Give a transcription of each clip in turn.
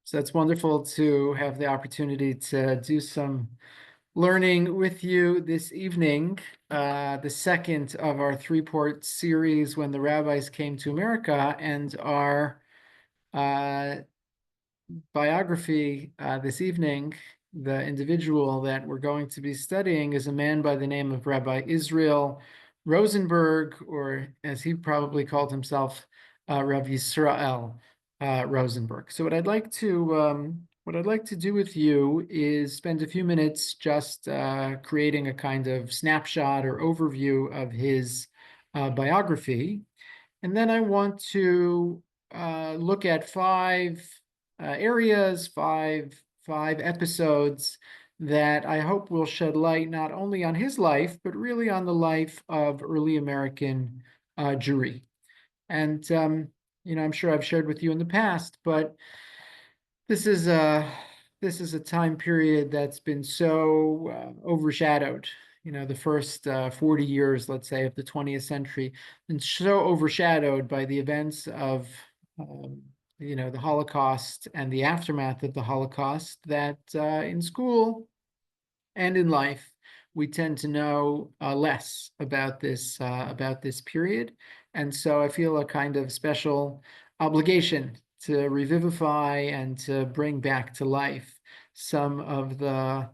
So it's wonderful to have the opportunity to do some learning with you this evening, the second of our three-part series when the rabbis came to America, and our uh, biography this evening, the individual that we're going to be studying is a man by the name of Rabbi Israel Rosenberg, or as he probably called himself, Rabbi Yisrael Rosenberg. So what I'd like to do with you is spend a few minutes just creating a kind of snapshot or overview of his biography, and then I want to look at areas, five episodes that I hope will shed light not only on his life, but really on the life of early American Jewry. And I'm sure I've shared with you in the past, but this is a this is a time period that's been so overshadowed. The first 40 years, let's say, of the 20th century, been so overshadowed by the events of um, the Holocaust and the aftermath of the Holocaust that in school and in life we tend to know less about this period, and so I feel a kind of special obligation to revivify and to bring back to life some of the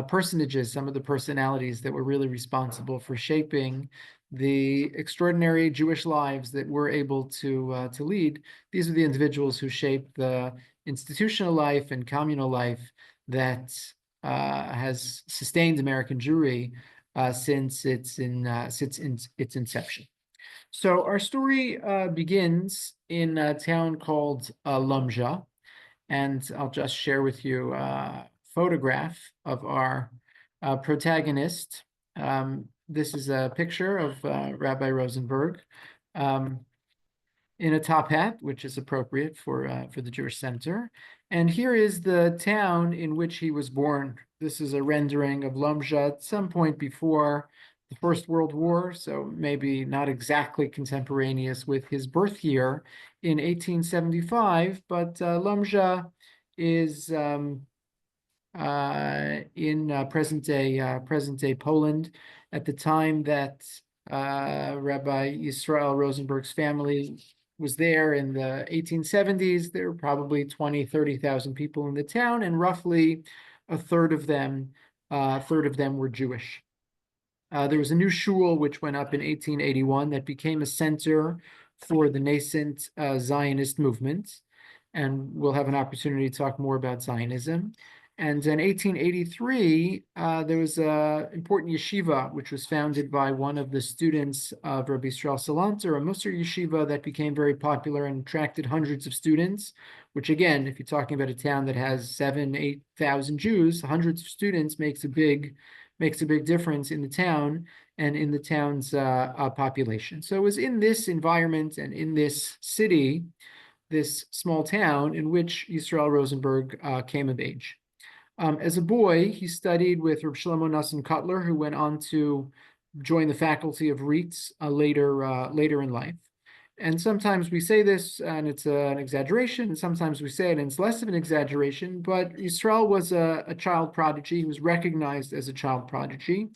personages, some of the personalities that were really responsible for shaping the extraordinary Jewish lives that we're able to lead. These are the individuals who shaped the institutional life and communal life that has sustained American Jewry since its inception. So our story begins in a town called Lumja, and I'll just share with you a photograph of our protagonist. This is a picture of Rabbi Rosenberg in a top hat, which is appropriate for the Jewish Center. And here is the town in which he was born. This is a rendering of Lumja at some point before the First World War, so maybe not exactly contemporaneous with his birth year in 1875, but Lumja is in present day Poland at the time that Rabbi Yisrael Rosenberg's family was there in the 1870s. There were probably 20, 30,000 people in the town, and roughly a third of them were Jewish. There was a new shul which went up in 1881 that became a center for the nascent Zionist movement, and we'll have an opportunity to talk more about Zionism. And in 1883, there was an important yeshiva, which was founded by one of the students of Rabbi Yisrael Salanter, a Musar yeshiva that became very popular and attracted hundreds of students, which again, if you're talking about a town that has 8,000 Jews, hundreds of students makes a big difference in the town and in the town's population. So it was in this environment and in this city, this small town, in which Yisrael Rosenberg came of age. As a boy, he studied with Reb Shlomo Nassim Kotler, who went on to join the faculty of RIETS later in life. And sometimes we say this and it's an exaggeration, and sometimes we say it and it's less of an exaggeration, but Yisrael was a child prodigy. He was recognized as a child prodigy.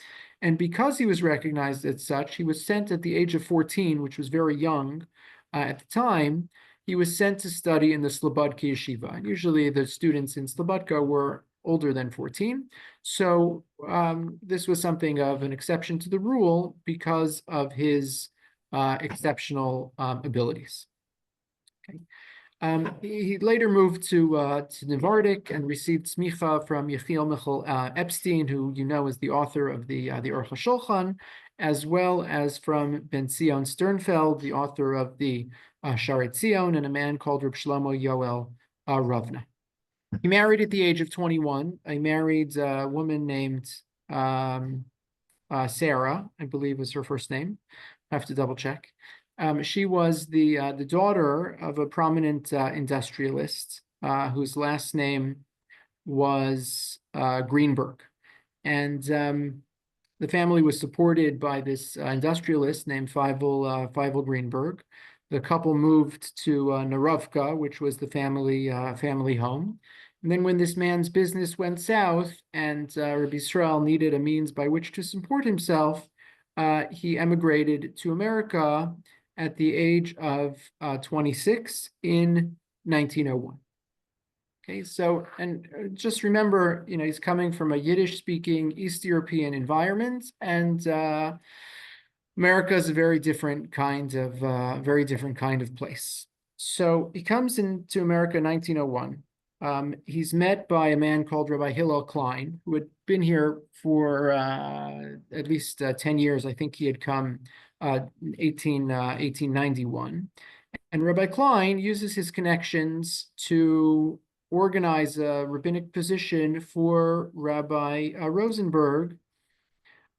And because he was recognized as such, he was sent at the age of 14, which was very young at the time. He was sent to study in the Slobodka yeshiva. And usually the students in Slobodka were older than 14. So this was something of an exception to the rule because of his exceptional abilities. Okay. He later moved to Nevardik and received smicha from Yechiel Michal Epstein, who you know is the author of the Aruch HaShulchan, as well as from Ben Zion Sternfeld, the author of the Sharet Zion, and a man called Reb Shlomo Yoel Ravna. He married at the age of 21. He married a woman named Sarah, I believe was her first name. I have to double check. She was the daughter of a prominent industrialist whose last name was Greenberg. And the family was supported by this industrialist named Feivel Greenberg, The couple moved to Narovka, which was the family home. And then when this man's business went south and Rabbi Israel needed a means by which to support himself, he emigrated to America at the age of 26 in 1901. Okay, so, and just remember, he's coming from a Yiddish-speaking East European environment, and America is a very different kind of place. So he comes into America in 1901. He's met by a man called Rabbi Hillel Klein, who had been here for at least 10 years. I think he had come in 1891. And Rabbi Klein uses his connections to organize a rabbinic position for Rabbi Rosenberg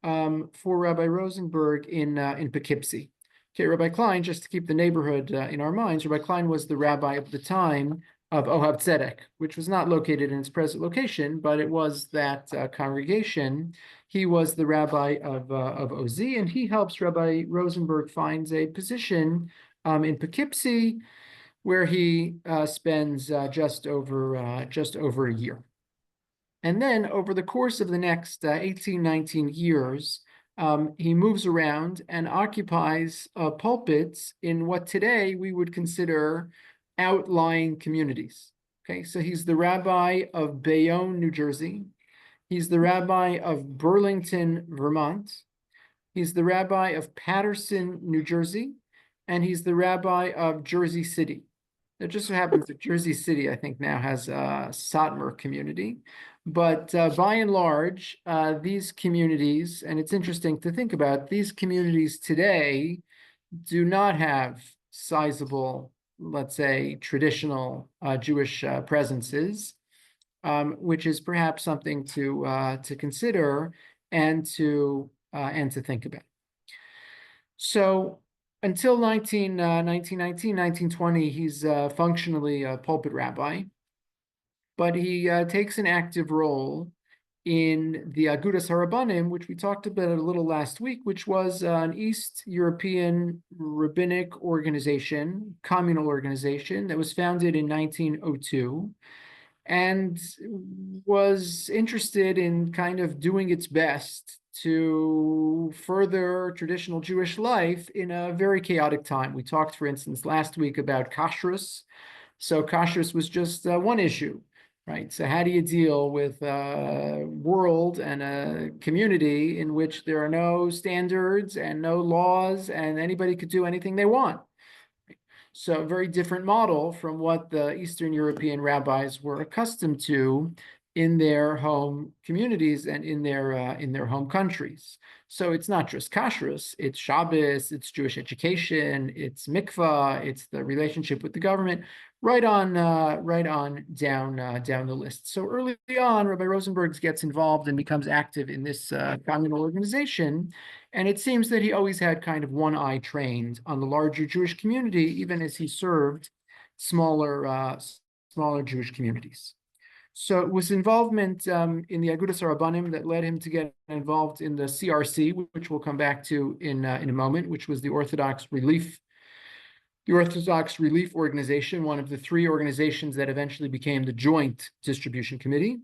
in Poughkeepsie. Okay, Rabbi Klein, just to keep the neighborhood in our minds, Rabbi Klein was the rabbi of the time of Ohav Tzedek, which was not located in its present location, but it was that congregation. He was the rabbi of Ozi, and he helps Rabbi Rosenberg find a position in Poughkeepsie, where he spends just over a year. And then over the course of the next 18, 19 years, he moves around and occupies pulpits in what today we would consider outlying communities. Okay, so he's the rabbi of Bayonne, New Jersey. He's the rabbi of Burlington, Vermont. He's the rabbi of Paterson, New Jersey. And he's the rabbi of Jersey City. It just so happens that Jersey City, I think, now has a Satmar community. But by and large, these communities, and it's interesting to think about, these communities today do not have sizable, let's say, traditional Jewish presences, which is perhaps something to consider and to think about. So until 1919, 1920, he's functionally a pulpit rabbi, but he takes an active role in the Agudas Harabanim, which we talked about a little last week, which was an East European rabbinic organization, communal organization that was founded in 1902 and was interested in kind of doing its best to further traditional Jewish life in a very chaotic time. We talked, for instance, last week about kashrus. So kashrus was just one issue, right? So how do you deal with a world and a community in which there are no standards and no laws and anybody could do anything they want? So a very different model from what the Eastern European rabbis were accustomed to in their home communities and in their home countries. So it's not just kashrus, it's Shabbos, it's Jewish education, it's mikvah, it's the relationship with the government, right on down the list. So early on, Rabbi Rosenberg gets involved and becomes active in this communal organization. And it seems that he always had kind of one eye trained on the larger Jewish community, even as he served smaller Jewish communities. So it was involvement in the Agudas Harabanim that led him to get involved in the CRC, which we'll come back to in a moment, which was the Orthodox Relief Organization, one of the three organizations that eventually became the Joint Distribution Committee.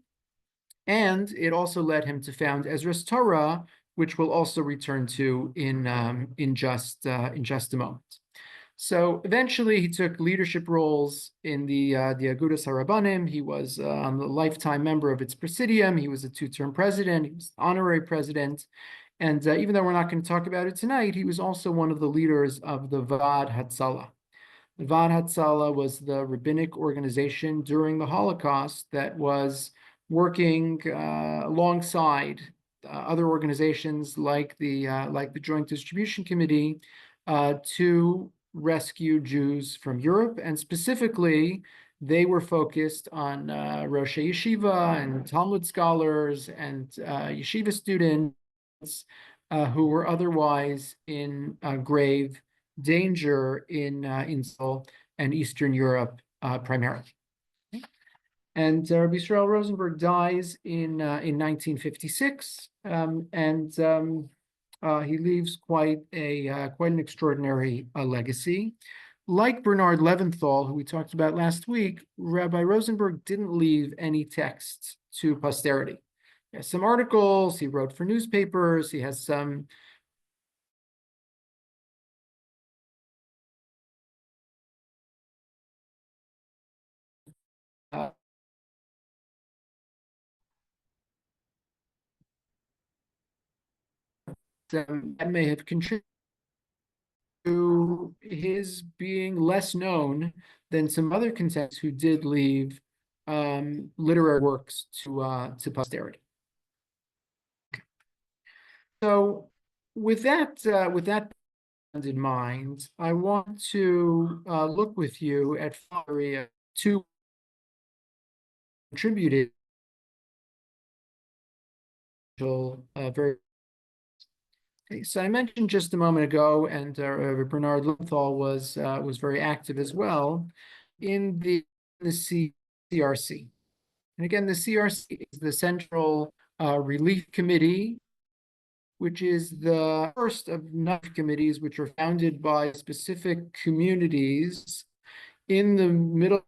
And it also led him to found Ezras Torah, which we'll also return to in just a moment. So eventually he took leadership roles in the Agudas Harabanim. He was a lifetime member of its presidium. He was a two-term president. He was honorary president. And even though we're not going to talk about it tonight, he was also one of the leaders of the Vaad Hatzalah. The Vaad Hatzalah was the rabbinic organization during the Holocaust that was working alongside other organizations like the Joint Distribution Committee to rescue Jews from Europe, and specifically they were focused on Rosh Yeshiva and Talmud scholars and yeshiva students who were otherwise in grave danger in Israel and Eastern Europe primarily. And Rabbi Israel Rosenberg dies in 1956, and he leaves quite an extraordinary legacy. Like Bernard Leventhal, who we talked about last week, Rabbi Rosenberg didn't leave any texts to posterity. He has some articles, he wrote for newspapers, he has some uh, that may have contributed to his being less known than some other contemporaries who did leave literary works to posterity. So, with that in mind, I want to look with you at two contributed very. Okay, so I mentioned just a moment ago, and Bernard Leventhal was very active as well in the CRC. And again, the CRC is the Central Relief Committee, which is the first of 9 committees which are founded by specific communities in the middle.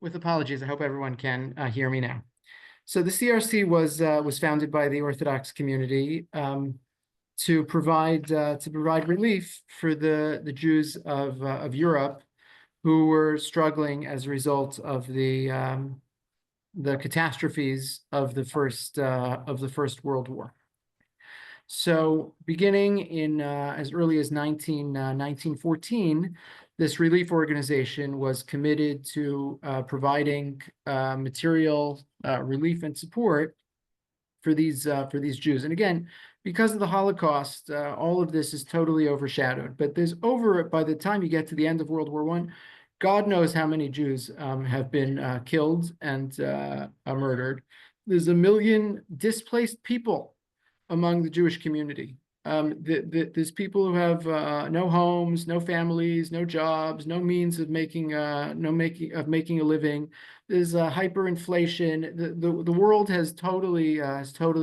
With apologies, I hope everyone can hear me now. So the CRC was founded by the Orthodox community to provide relief for the Jews of Europe who were struggling as a result of the catastrophes of the First World War. So beginning in as early as 1914, this relief organization was committed to providing material relief and support for these Jews. And again, because of the Holocaust, all of this is totally overshadowed. But by the time you get to the end of World War I, God knows how many Jews have been killed and murdered. There's 1 million displaced people among the Jewish community. There's people who have no homes, no families, no jobs, no means of making a living. There's hyperinflation. The world has totally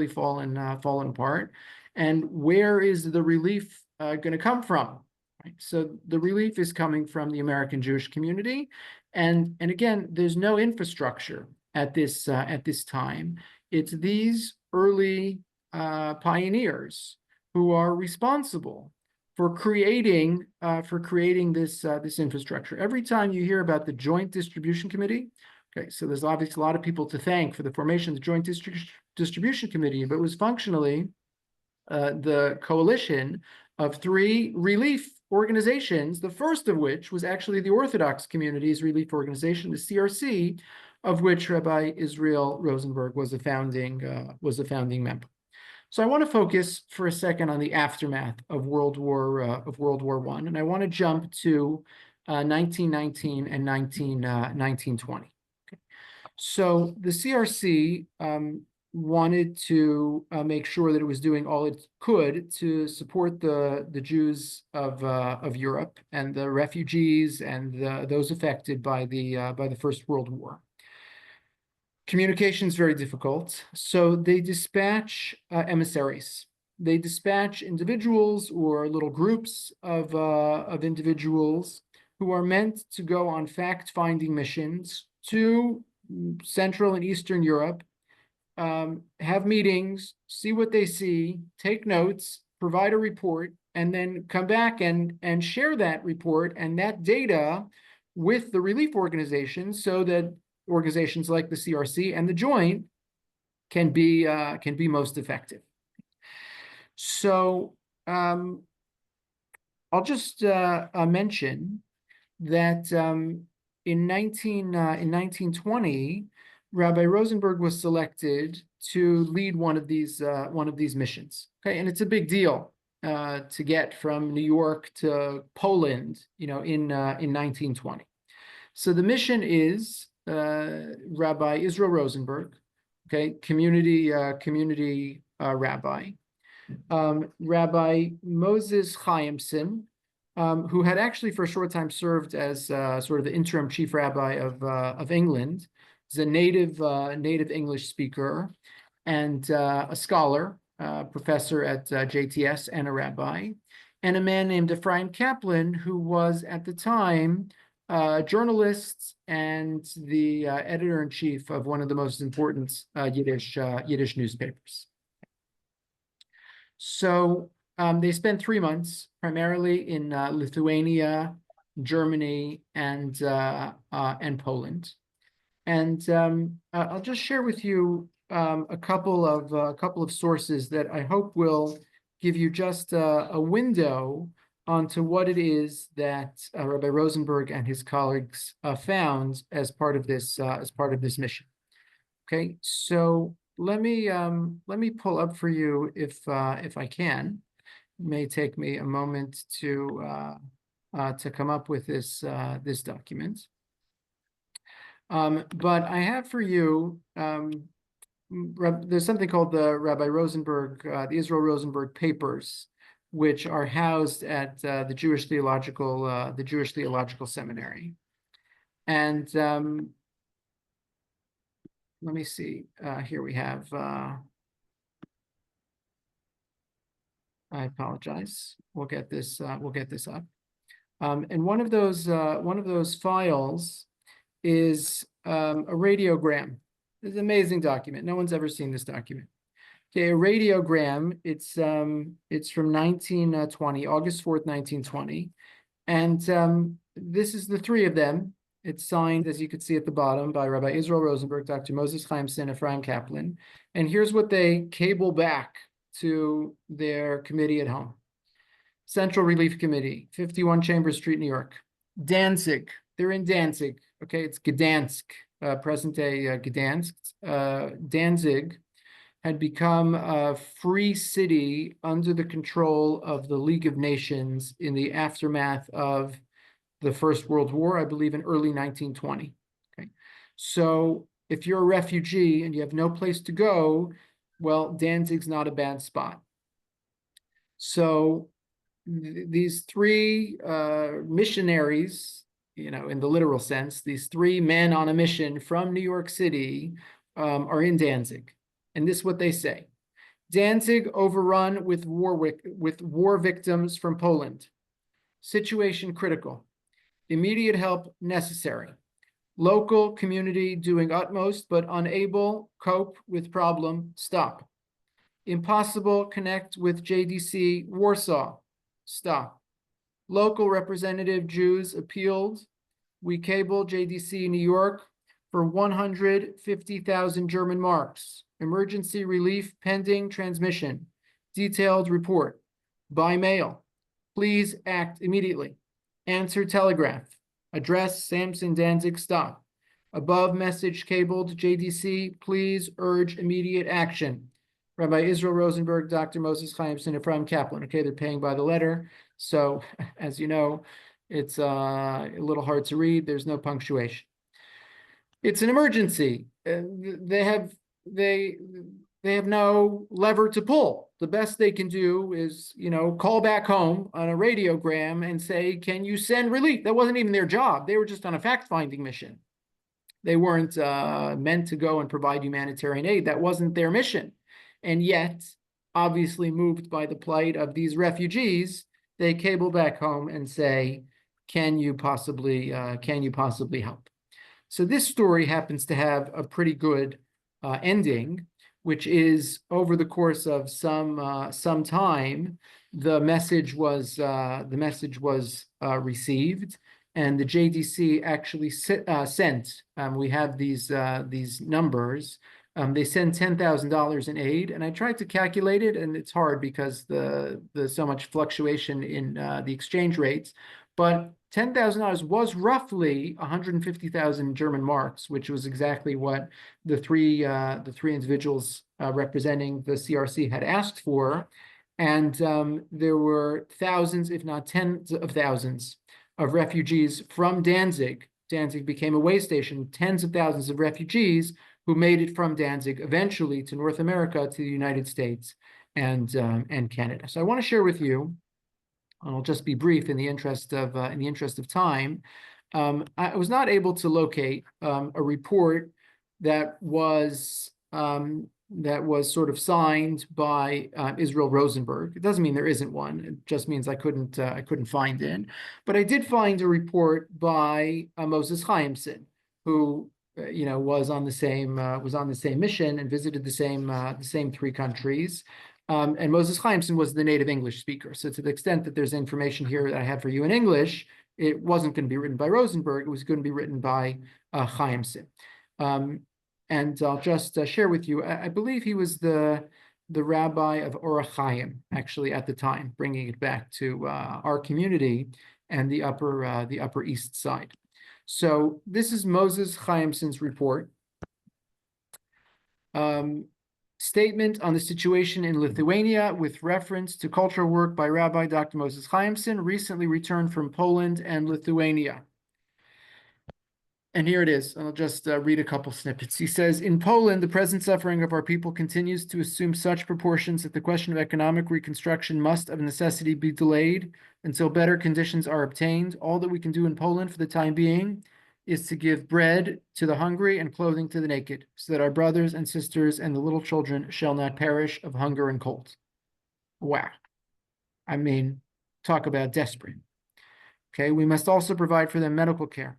fallen apart. And where is the relief going to come from? Right? So the relief is coming from the American Jewish community, and again, there's no infrastructure at this time. It's these early pioneers who are responsible for creating this infrastructure. Every time you hear about the Joint Distribution Committee, okay, so there's obviously a lot of people to thank for the formation of the Joint Distribution Committee, but it was functionally the coalition of 3 relief organizations, the first of which was actually the Orthodox Community's Relief Organization, the CRC, of which Rabbi Israel Rosenberg was a founding member. So I want to focus for a second on the aftermath of World War I, and I want to jump to 1919 and 1920. Okay. So the CRC wanted to make sure that it was doing all it could to support the Jews of Europe and the refugees and those affected by the First World War. Communication is very difficult, so they dispatch emissaries. They dispatch individuals or little groups of individuals who are meant to go on fact-finding missions to Central and Eastern Europe, have meetings, see what they see, take notes, provide a report, and then come back and share that report and that data with the relief organizations so that organizations like the CRC and the Joint can be most effective. So I'll just mention that in 1920, Rabbi Rosenberg was selected to lead one of these missions. Okay, and it's a big deal to get from New York to Poland, in 1920. So the mission is Rabbi Israel Rosenberg, okay, community rabbi, Rabbi Moses Chaimson, who had actually for a short time served as sort of the interim chief rabbi of England. He's a native English speaker and a scholar, professor at JTS and a rabbi, and a man named Ephraim Kaplan, who was at the time journalist and the editor-in-chief of one of the most important Yiddish newspapers. So they spent 3 months primarily in Lithuania, Germany, and Poland. And I'll just share with you a couple of sources that I hope will give you just a window onto what it is that Rabbi Rosenberg and his colleagues found as part of this mission. Okay, so let me pull up for you if I can. It may take me a moment to come up with this document. But I have for you, there's something called the Rabbi Rosenberg, the Israel Rosenberg Papers, which are housed at the Jewish Theological Seminary. And let me see. Here we have. I apologize. We'll get this up. And one of those files is a radiogram. It's an amazing document. No one's ever seen this document. Okay, a radiogram. It's from 1920, August 4th, 1920. And this is the three of them. It's signed, as you can see at the bottom, by Rabbi Israel Rosenberg, Dr. Moses Chaimson, Ephraim Kaplan. And here's what they cable back to their committee at home. Central Relief Committee, 51 Chambers Street, New York. Danzig, they're in Danzig. Okay, it's Gdansk, present-day Gdansk. Danzig had become a free city under the control of the League of Nations in the aftermath of the First World War, I believe in early 1920. Okay, so if you're a refugee and you have no place to go, well, Danzig's not a bad spot. So these three missionaries, in the literal sense, these three men on a mission from New York City are in Danzig. And this is what they say. Danzig overrun with war victims from Poland. Situation critical. Immediate help necessary. Local community doing utmost but unable cope with problem. Stop. Impossible connect with JDC Warsaw. Stop. Local representative Jews appealed. We cable JDC New York for 150,000 German marks. Emergency relief pending transmission. Detailed report. By mail. Please act immediately. Answer telegraph. Address Samson Danzig. Stop. Above message cabled JDC. Please urge immediate action. Rabbi Israel Rosenberg, Dr. Moses Chaimson, Ephraim Kaplan. Okay, they're paying by the letter. So, as you know, it's a little hard to read. There's no punctuation. It's an emergency. They have they they have no lever to pull. The best they can do is, call back home on a radiogram and say, "Can you send relief?" That wasn't even their job. They were just on a fact-finding mission. They weren't meant to go and provide humanitarian aid. That wasn't their mission. And yet, obviously moved by the plight of these refugees, they cable back home and say, can you possibly help? So this story happens to have a pretty good ending, which is over the course of some time, the message was received, and the JDC actually sent. We have these numbers. They send $10,000 in aid, and I tried to calculate it, and it's hard because the so much fluctuation in the exchange rates. But $10,000 was roughly 150,000 German marks, which was exactly what the three individuals representing the CRC had asked for. And there were thousands, if not tens of thousands, of refugees from Danzig. Danzig became a way station. Tens of thousands of refugees who made it from Danzig eventually to North America, to the United States and Canada. So I want to share with you. I'll just be brief in the interest of time. I was not able to locate a report that was sort of signed by Israel Rosenberg. It doesn't mean there isn't one. It just means I couldn't find it. But I did find a report by Moses Chaimson, who was on the same mission and visited the same three countries. And Moses Chaimson was the native English speaker. So to the extent that there's information here that I have for you in English, it wasn't going to be written by Rosenberg. It was going to be written by Chaimson. And I'll just share with you, I believe he was the rabbi of Orach Chaim, actually, at the time, bringing it back to our community and the Upper East Side. So this is Moses Chaimson's report. Statement on the situation in Lithuania with reference to cultural work by Rabbi Dr. Moses Chaimson, recently returned from Poland and Lithuania. And here it is. I'll just read a couple snippets. He says, in Poland, the present suffering of our people continues to assume such proportions that the question of economic reconstruction must of necessity be delayed until better conditions are obtained. All that we can do in Poland for the time being is to give bread to the hungry and clothing to the naked, so that our brothers and sisters and the little children shall not perish of hunger and cold. Wow. I mean, talk about desperate. Okay, we must also provide for them medical care.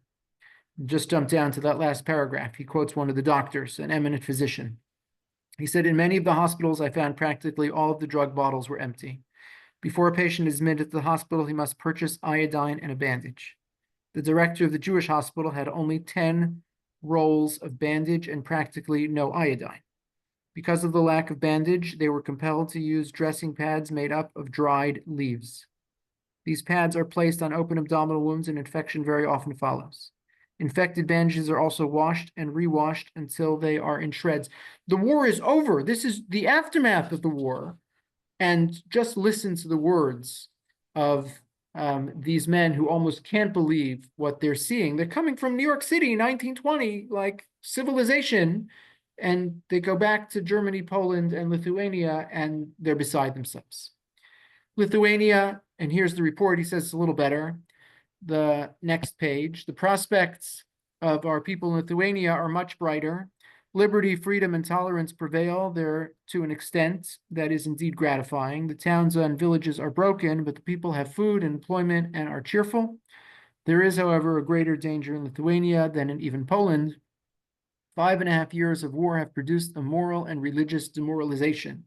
Just jump down to that last paragraph. He quotes one of the doctors, an eminent physician. He said, in many of the hospitals, I found practically all of the drug bottles were empty. Before a patient is admitted to the hospital, he must purchase iodine and a bandage. The director of the Jewish hospital had only 10 rolls of bandage and practically no iodine. Because of the lack of bandage, they were compelled to use dressing pads made up of dried leaves. These pads are placed on open abdominal wounds and infection very often follows. Infected bandages are also washed and rewashed until they are in shreds. The war is over. This is the aftermath of the war. And just listen to the words of these men who almost can't believe what they're seeing. They're coming from New York City, 1920, like civilization, and they go back to Germany, Poland, and Lithuania, and they're beside themselves. Lithuania, and here's the report. He says it's a little better. The next page, the prospects of our people in Lithuania are much brighter. Liberty, freedom, and tolerance prevail there to an extent that is indeed gratifying. The towns and villages are broken, but the people have food and employment and are cheerful. There is, however, a greater danger in Lithuania than in even Poland. 5.5 years of war have produced a moral and religious demoralization.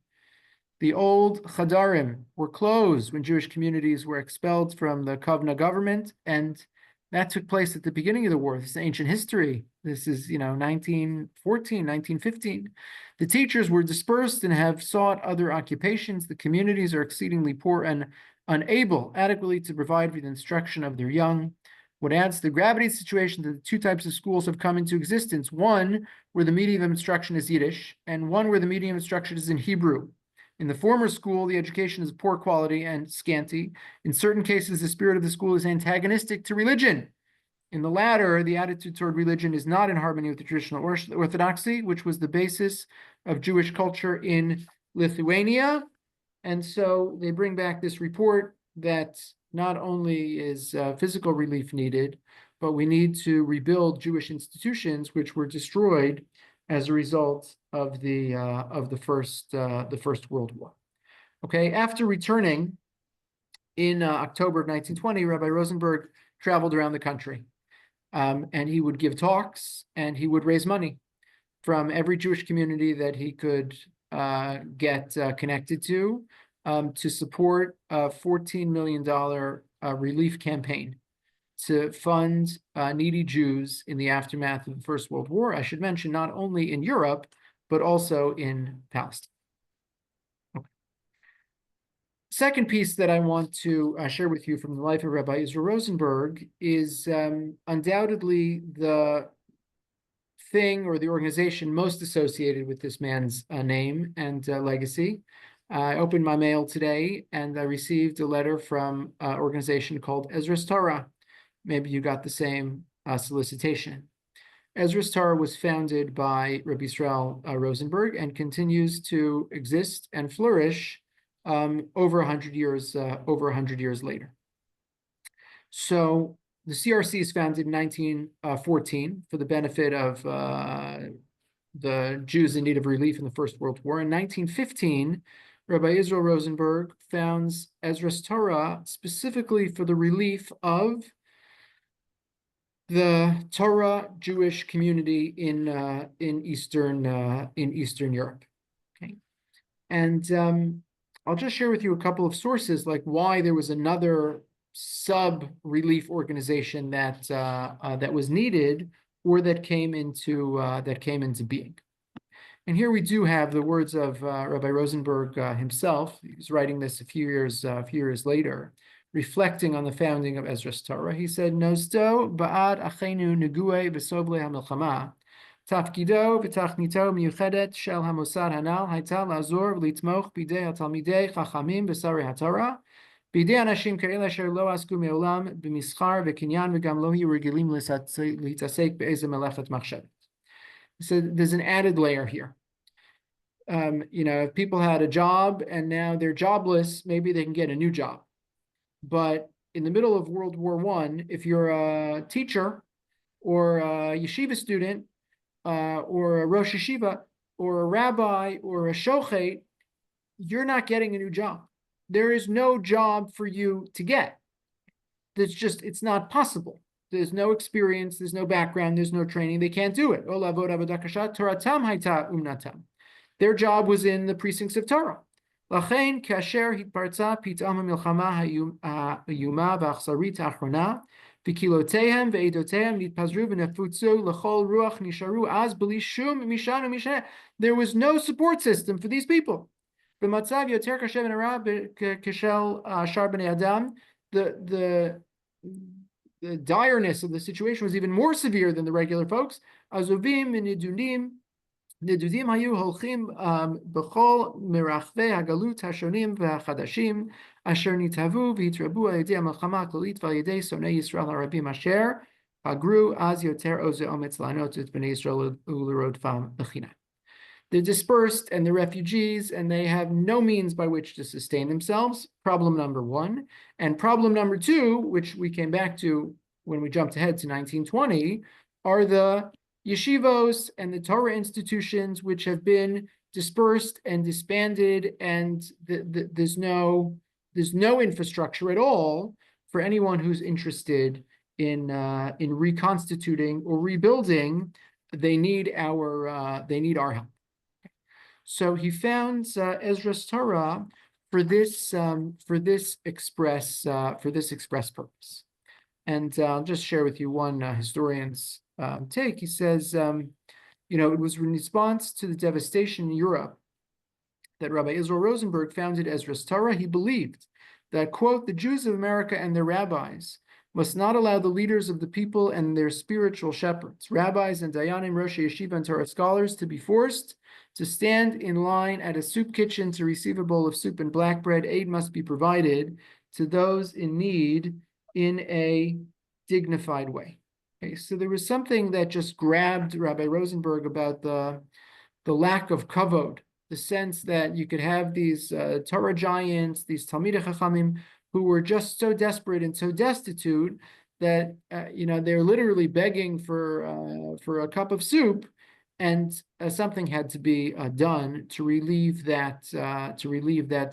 The old chadarim were closed when Jewish communities were expelled from the Kovna government, and that took place at the beginning of the war. This is ancient history. This is, 1914, 1915. The teachers were dispersed and have sought other occupations. The communities are exceedingly poor and unable adequately to provide for the instruction of their young. What adds to the gravity of the situation that the two types of schools have come into existence: one where the medium of instruction is Yiddish, and one where the medium of instruction is in Hebrew. In the former school, the education is poor quality and scanty. In certain cases, the spirit of the school is antagonistic to religion. In the latter, the attitude toward religion is not in harmony with the traditional orthodoxy, which was the basis of Jewish culture in Lithuania. And so they bring back this report that not only is physical relief needed, but we need to rebuild Jewish institutions which were destroyed as a result of the First World War. Okay, after returning in October of 1920, Rabbi Rosenberg traveled around the country, and he would give talks and he would raise money from every Jewish community that he could get connected to support a $14 million relief campaign to fund needy Jews in the aftermath of the First World War. I should mention, not only in Europe, but also in Palestine. Okay. Second piece that I want to share with you from the life of Rabbi Israel Rosenberg is undoubtedly the thing or the organization most associated with this man's name and legacy. I opened my mail today and I received a letter from an organization called Ezras Torah. Maybe you got the same solicitation. Ezras Torah was founded by Rabbi Israel Rosenberg and continues to exist and flourish over 100 years later. So the CRC is founded in 1914 for the benefit of the Jews in need of relief in the First World War. In 1915, Rabbi Israel Rosenberg founds Ezras Torah specifically for the relief of the Torah Jewish community in Eastern Europe. Okay, and I'll just share with you a couple of sources, like why there was another sub-relief organization that that was needed or that came into being. And here we do have the words of Rabbi Rosenberg himself. He was writing this a few years later, reflecting on the founding of Ezras Torah. He said, "Nosdo ba'ad achenu neguei b'soble hamilchama. Tafkido v'tachnito miyuchedet shel hamosad hanal hayta la'azor v'litmoch bidei hatalmidei chachamim b'sarei haTorah, bidei anashim ka'el asher lo asku me'olam b'mischar v'kinyan v'gam lo hiyu regilim litasek be'ezeh melechet machshevet." He said, there's an added layer here. If people had a job and now they're jobless, maybe they can get a new job. But in the middle of World War I, if you're a teacher or a yeshiva student or a Rosh Yeshiva or a rabbi or a shochet, you're not getting a new job. There is no job for you to get. It's not possible. There's no experience, there's no background, there's no training. They can't do it. Their job was in the precincts of Torah. לכן, כאשר התפרצה פתאום המלחמה האיומה והאכזרית האחרונה, וקהילותיהם ועדותיהם נתפזרו ונפוצו לכל רוח, נשארו אז בלי שום משען ומשנה. There was no support system for these people. במצב יותר קשה ונורא כשל שאר בני אדם, the direness of the situation was even more severe than the regular folks. עזובים ונדודים היו הולכים בכל מרחבי הגלות השונים והחדשים, אשר נתהוו והתרבו על ידי המלחמה הכללית ועל ידי שונאי ישראל הרבים, אשר אגרו אז יותר עוז ואומץ לענות את בני ישראל ולרודפם לחינם. They're dispersed and they're refugees and they have no means by which to sustain themselves. Problem number one. And problem number two, which we came back to when we jumped ahead to 1920, are the yeshivos and the Torah institutions which have been dispersed and disbanded, and there's no infrastructure at all for anyone who's interested in reconstituting or rebuilding. They need our help. So he founds Ezras Torah for this express purpose. And I'll just share with you one historian's take. He says, it was in response to the devastation in Europe that Rabbi Israel Rosenberg founded Ezras Torah. He believed that, quote, the Jews of America and their rabbis must not allow the leaders of the people and their spiritual shepherds, rabbis and dayanim, rosh yeshiva, and Torah scholars to be forced to stand in line at a soup kitchen to receive a bowl of soup and black bread. Aid must be provided to those in need in a dignified way. Okay, so there was something that just grabbed Rabbi Rosenberg about the lack of kavod, the sense that you could have these Torah giants, these Talmidei Chachamim, who were just so desperate and so destitute that they're literally begging for a cup of soup, and something had to be done to relieve that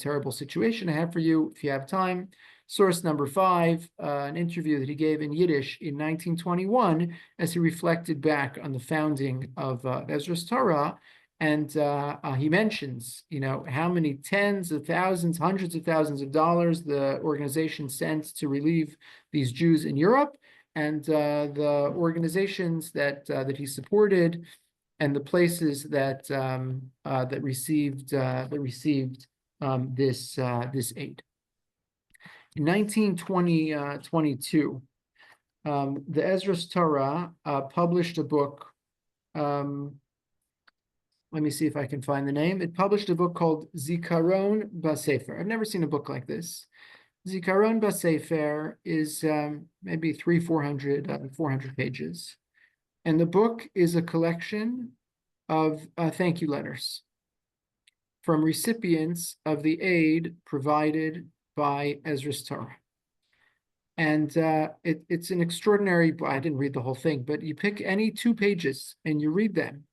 terrible situation. I have for you, if you have time, source number 5, an interview that he gave in Yiddish in 1921 as he reflected back on the founding of Ezra's Torah. And he mentions, how many tens of thousands, hundreds of thousands of dollars the organization sent to relieve these Jews in Europe, and the organizations that he supported, and the places that received this aid. In 1922, the Ezra's Torah published a book. Let me see if I can find the name. It published a book called Zikaron Basefer. I've never seen a book like this. Zikaron Basefer is maybe 400 pages. And the book is a collection of thank you letters from recipients of the aid provided by Ezra's Torah. And it's an extraordinary, I didn't read the whole thing, but you pick any 2 pages and you read them.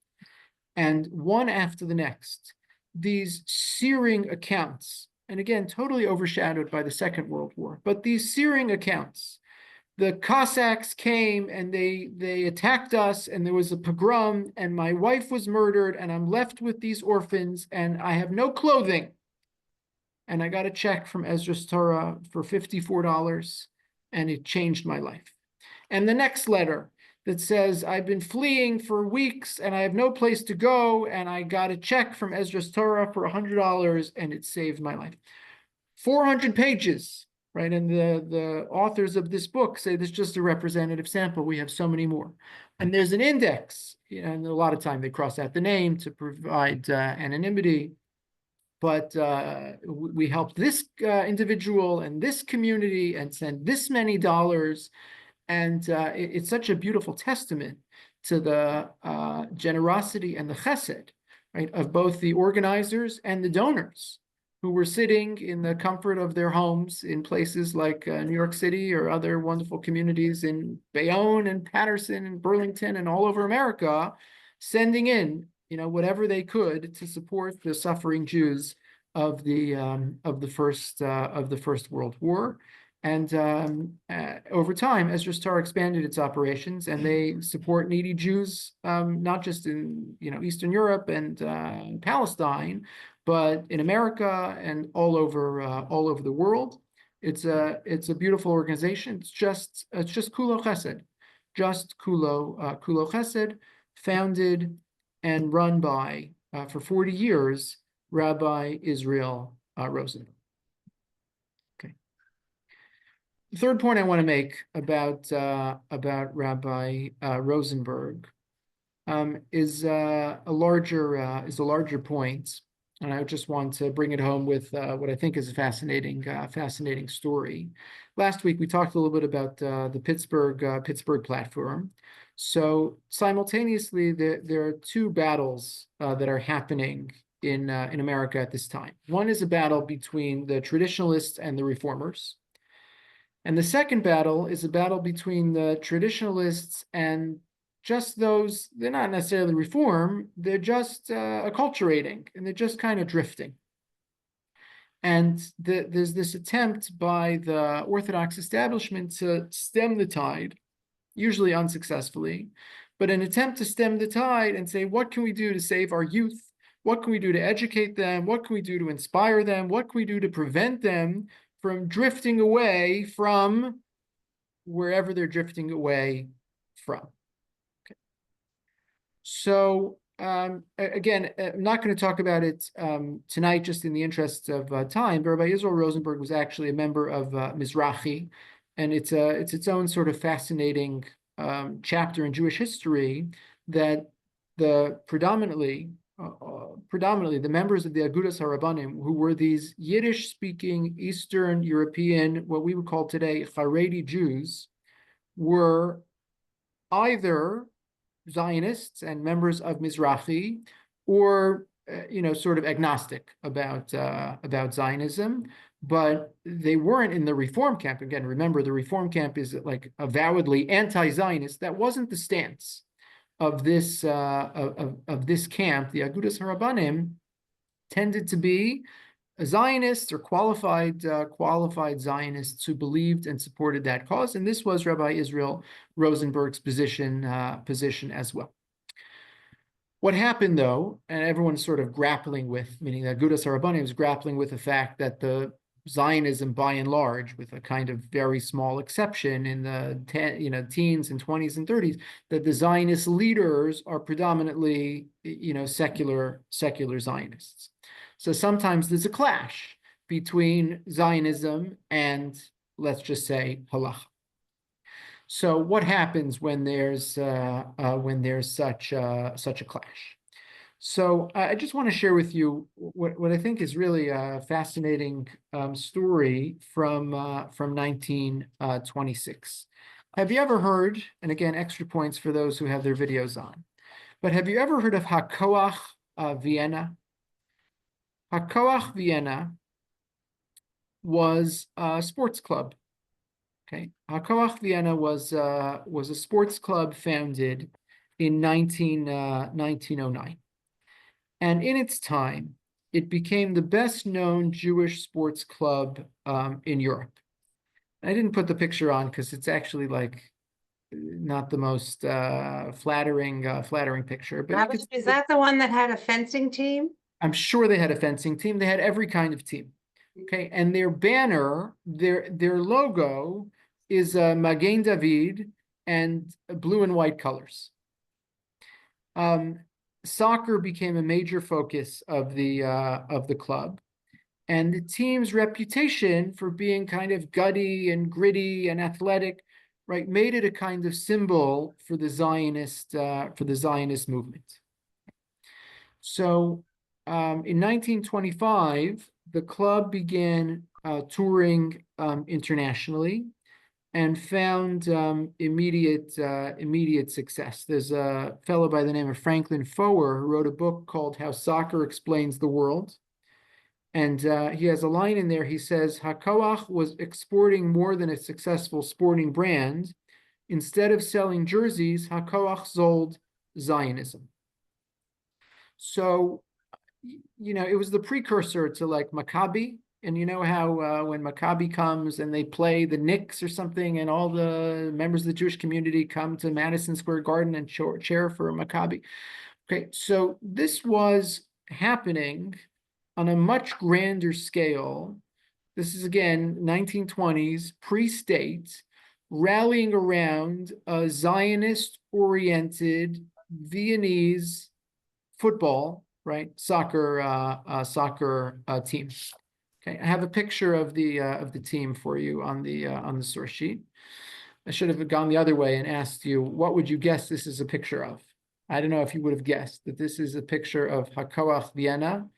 And one after the next, these searing accounts, and again, totally overshadowed by the Second World War, but these searing accounts, the Cossacks came and they attacked us, and there was a pogrom, and my wife was murdered, and I'm left with these orphans, and I have no clothing. And I got a check from Ezra's Torah for $54, and it changed my life. And the next letter that says, I've been fleeing for weeks and I have no place to go, and I got a check from Ezra's Torah for $100, and it saved my life. 400 pages, right? And the authors of this book say this is just a representative sample. We have so many more. And there's an index, and a lot of time they cross out the name to provide anonymity. But we helped this individual and this community and sent this many dollars. And it's such a beautiful testament to the generosity and the chesed, right, of both the organizers and the donors, who were sitting in the comfort of their homes in places like New York City or other wonderful communities in Bayonne and Patterson and Burlington and all over America, sending in, whatever they could to support the suffering Jews of the First World War. And over time, Ezra's Torah expanded its operations, and they support needy Jews, not just in Eastern Europe and Palestine, but in America and all over the world. It's a beautiful organization. It's just Kulo Chesed, just Kulo Chesed, founded and run by for 40 years Rabbi Israel Rosenberg. The third point I want to make about Rabbi Rosenberg is a larger point, and I just want to bring it home with what I think is a fascinating story. Last week we talked a little bit about the Pittsburgh platform. So simultaneously, there are 2 battles that are happening in America at this time. One is a battle between the traditionalists and the reformers. And the second battle is a battle between the traditionalists and just those, they're not necessarily reform, they're just acculturating, and they're just kind of drifting. And there's this attempt by the Orthodox establishment to stem the tide, usually unsuccessfully, but an attempt to stem the tide and say, what can we do to save our youth? What can we do to educate them? What can we do to inspire them? What can we do to prevent them from drifting away from wherever they're drifting away from? Okay. So again, I'm not going to talk about it tonight, just in the interest of time. But Rabbi Israel Rosenberg was actually a member of Mizrahi, and it's its own sort of fascinating chapter in Jewish history, that the predominantly the members of the Agudas Harabanim, who were these Yiddish-speaking Eastern European, what we would call today Haredi Jews, were either Zionists and members of Mizrahi, or sort of agnostic about Zionism, but they weren't in the Reform camp. Again, remember, the Reform camp is like avowedly anti-Zionist. That wasn't the stance of this of this camp. The Agudas Harabanim tended to be Zionists or qualified Zionists who believed and supported that cause, and this was Rabbi Israel Rosenberg's position as well. What happened, though, and everyone's sort of grappling with, meaning that Agudas Harabanim is grappling with the fact that the Zionism, by and large, with a kind of very small exception in the teens and 20s and 30s, that the Zionist leaders are predominantly secular Zionists. So sometimes there's a clash between Zionism and, let's just say, halacha. So what happens when there's such a clash? So I just want to share with you what I think is really a fascinating story from 1926. Have you ever heard, and again, extra points for those who have their videos on, but have you ever heard of HaKoach Vienna? HaKoach Vienna was a sports club. Okay, HaKoach Vienna was a sports club founded in 1909. And in its time, it became the best known Jewish sports club in Europe. I didn't put the picture on because it's actually like not the most flattering picture. But is that the one that had a fencing team? I'm sure they had a fencing team. They had every kind of team. Okay, and their banner, their logo is Magen David and blue and white colors. Soccer became a major focus of the club, and the team's reputation for being kind of gutty and gritty and athletic, right, made it a kind of symbol for the Zionist movement. So in 1925, the club began touring internationally and found immediate success. There's a fellow by the name of Franklin Foer who wrote a book called How Soccer Explains the World. And he has a line in there. He says, HaKoach was exporting more than a successful sporting brand. Instead of selling jerseys, HaKoach sold Zionism. So, it was the precursor to like Maccabi. And you know how when Maccabi comes and they play the Knicks or something, and all the members of the Jewish community come to Madison Square Garden and cheer for Maccabi. Okay, so this was happening on a much grander scale. This is, again, 1920s, pre-state, rallying around a Zionist-oriented Viennese football, right, soccer team. Okay, I have a picture of the team for you on the source sheet. I should have gone the other way and asked you, what would you guess this is a picture of? I don't know if you would have guessed that this is a picture of HaKoach Vienna.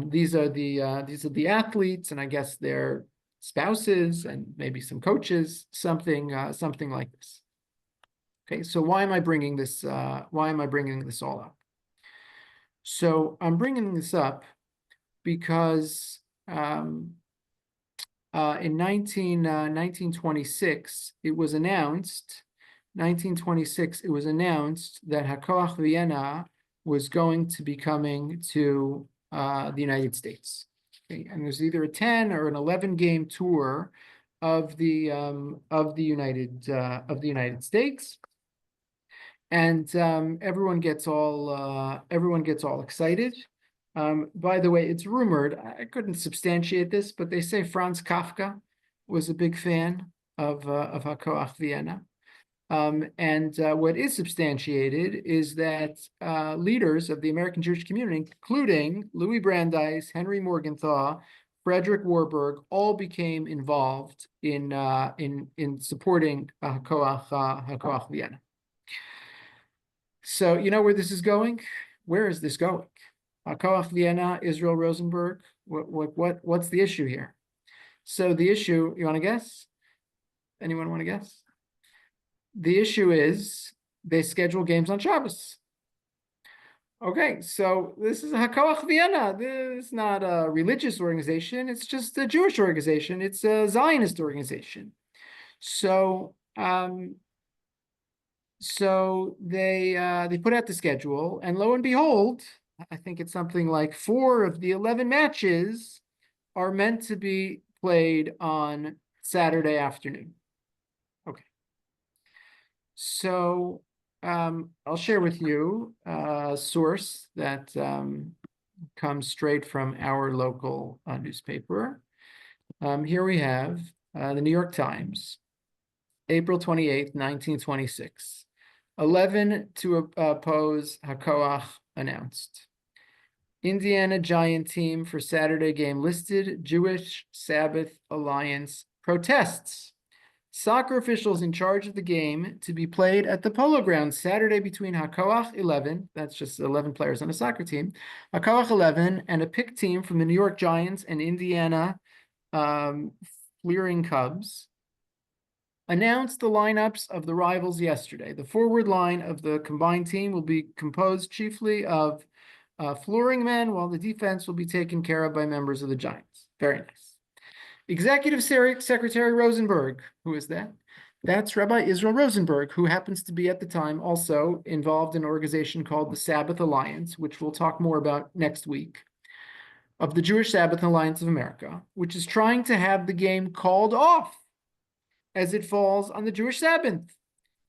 These are the athletes, and I guess their spouses and maybe some coaches, something like this. Okay, so why am I bringing this? Why am I bringing this all up? So I'm bringing this up because in 1926, it was announced that HaKoach Vienna was going to be coming to the United States. Okay? And there's either a 10 or an 11 game tour of the United States. And everyone gets all excited. By the way, it's rumored, I couldn't substantiate this, but they say Franz Kafka was a big fan of HaKoach Vienna. And what is substantiated is that leaders of the American Jewish community, including Louis Brandeis, Henry Morgenthau, Frederick Warburg, all became involved in supporting Hakoach Vienna. So you know where this is going? Where is this going? Hakoach Vienna, Israel Rosenberg. What's the issue here? So the issue, you want to guess? Anyone want to guess? The issue is they schedule games on Shabbos. Okay, so this is Hakoach Vienna. This is not a religious organization. It's just a Jewish organization. It's a Zionist organization. So, they put out the schedule, and lo and behold, I think it's something like 4 of the 11 matches are meant to be played on Saturday afternoon. Okay. So I'll share with you a source that comes straight from our local newspaper. Here we have the New York Times, April 28th, 1926. 11 to oppose Hakoach announced. Indiana Giant team for Saturday game listed. Jewish Sabbath Alliance protests. Soccer officials in charge of the game to be played at the Polo Grounds Saturday between Hakoach 11, that's just 11 players on a soccer team, Hakoach 11, and a pick team from the New York Giants and Indiana Fleering Cubs, announced the lineups of the rivals yesterday. The forward line of the combined team will be composed chiefly of flooring men, while the defense will be taken care of by members of the Giants. Very nice. Executive Secretary Rosenberg, who is that? That's Rabbi Israel Rosenberg, who happens to be at the time also involved in an organization called the Sabbath Alliance, which we'll talk more about next week, of the Jewish Sabbath Alliance of America, which is trying to have the game called off as it falls on the Jewish Sabbath.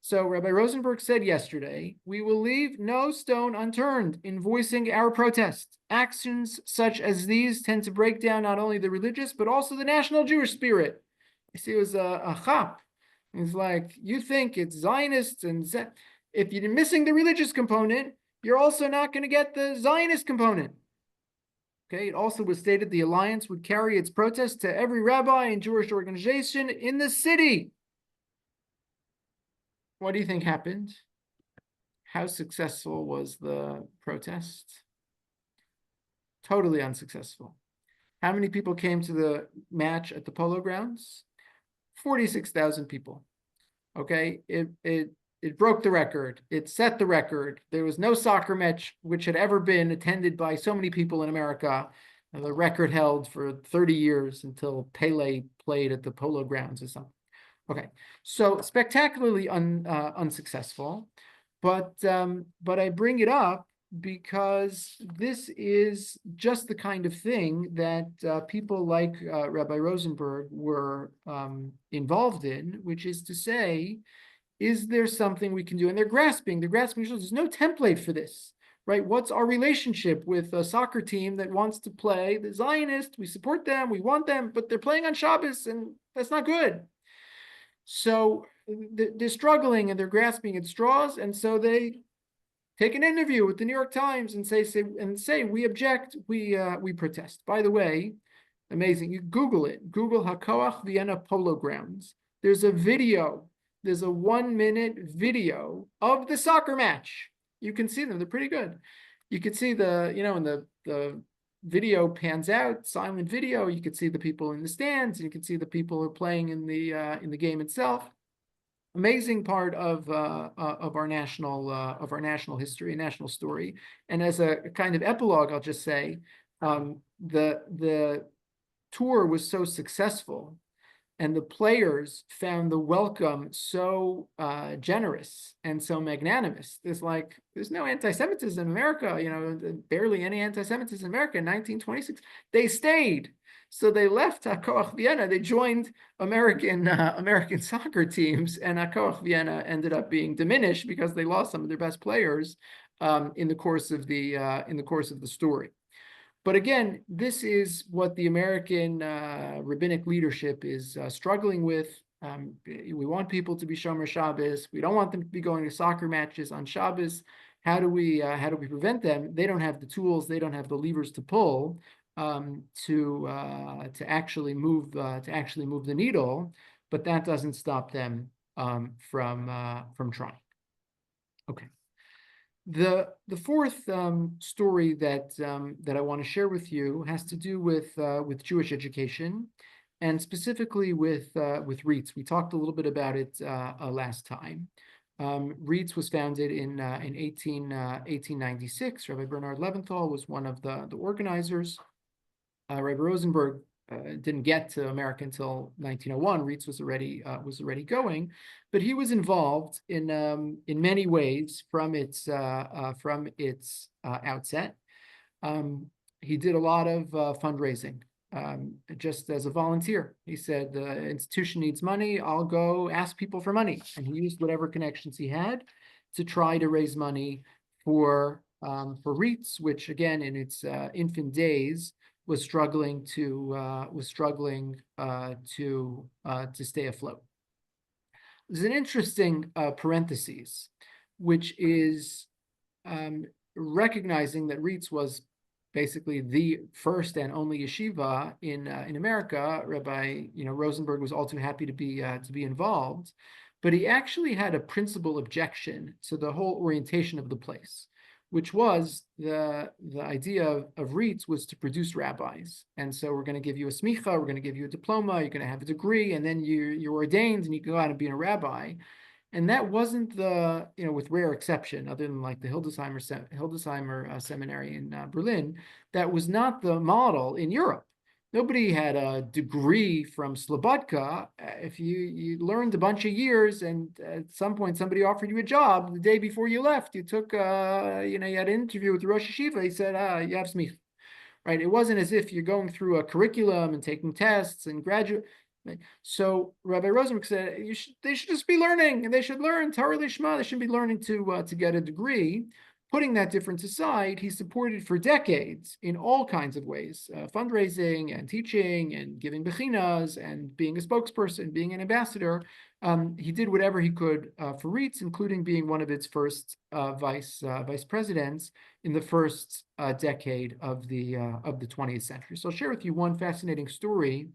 So Rabbi Rosenberg said yesterday, we will leave no stone unturned in voicing our protest. Actions such as these tend to break down not only the religious, but also the national Jewish spirit. You see, it was a chap. It's like, you think it's Zionists, and if you're missing the religious component, you're also not going to get the Zionist component. Okay, it also was stated the alliance would carry its protest to every rabbi and Jewish organization in the city. What do you think happened? How successful was the protest? Totally unsuccessful. How many people came to the match at the Polo Grounds? 46,000 people. Okay, it broke the record. It set the record. There was no soccer match which had ever been attended by so many people in America. The record held for 30 years until Pele played at the Polo Grounds or something. Okay, so spectacularly unsuccessful, but I bring it up because this is just the kind of thing that people like Rabbi Rosenberg were involved in, which is to say, is there something we can do? And they're grasping, there's no template for this, right? What's our relationship with a soccer team that wants to play the Zionist? We support them, we want them, but they're playing on Shabbos, and that's not good. So they're struggling and they're grasping at straws, and so they take an interview with the New York Times and say we object, we protest. By the way, amazing. You Google it. Google Hakoach Vienna Polo Grounds. There's a video. There's a 1-minute video of the soccer match. You can see them. They're pretty good. You can see when the video pans out, silent video. You can see the people in the stands. You can see the people who are playing in the game itself. Amazing part of our national history, national story. And as a kind of epilogue, I'll just say the tour was so successful, and the players found the welcome so generous and so magnanimous. There's no anti-Semitism in America, barely any anti-Semitism in America in 1926. They stayed. So they left Hakoach Vienna. They joined American soccer teams, and Hakoach Vienna ended up being diminished because they lost some of their best players in the course of the story. But again, this is what the American rabbinic leadership is struggling with. We want people to be Shomer Shabbos. We don't want them to be going to soccer matches on Shabbos. How do we prevent them? They don't have the tools. They don't have the levers to pull. to actually move the needle, but that doesn't stop them from trying. Okay. The fourth story that I want to share with you has to do with Jewish education, and specifically with REITs. We talked a little bit about it last time. REITs was founded in 1896. Rabbi Bernard Leventhal was one of the organizers. Rabbi Rosenberg didn't get to America until 1901. REITs was already going, but he was involved in many ways from its outset. He did a lot of fundraising just as a volunteer. He said, the institution needs money, I'll go ask people for money. And he used whatever connections he had to try to raise money for REITs, which again, in its infant days, was struggling to stay afloat. There's an interesting parenthesis, which is recognizing that REITs was basically the first and only yeshiva in America. Rabbi Rosenberg was all too happy to be involved, but he actually had a principal objection to the whole orientation of the place, which was the idea of REITs was to produce rabbis. And so we're going to give you a smicha, we're going to give you a diploma, you're going to have a degree, and then you're ordained and you can go out and be a rabbi. And that wasn't with rare exception, other than like the Hildesheimer Seminary in Berlin, that was not the model in Europe. Nobody had a degree from Slobodka. If you learned a bunch of years and at some point somebody offered you a job the day before you left, you took, you had an interview with the Rosh Yeshiva, he said, you have smich, right? It wasn't as if you're going through a curriculum and taking tests and graduate. So Rabbi Rosenberg said, they should just be learning, and they should learn Torah Lishma. They shouldn't be learning to get a degree. Putting that difference aside, he supported for decades in all kinds of ways, fundraising and teaching and giving bechinas and being a spokesperson, being an ambassador. He did whatever he could for REITs, including being one of its first vice presidents in the first decade of the 20th century. So I'll share with you one fascinating story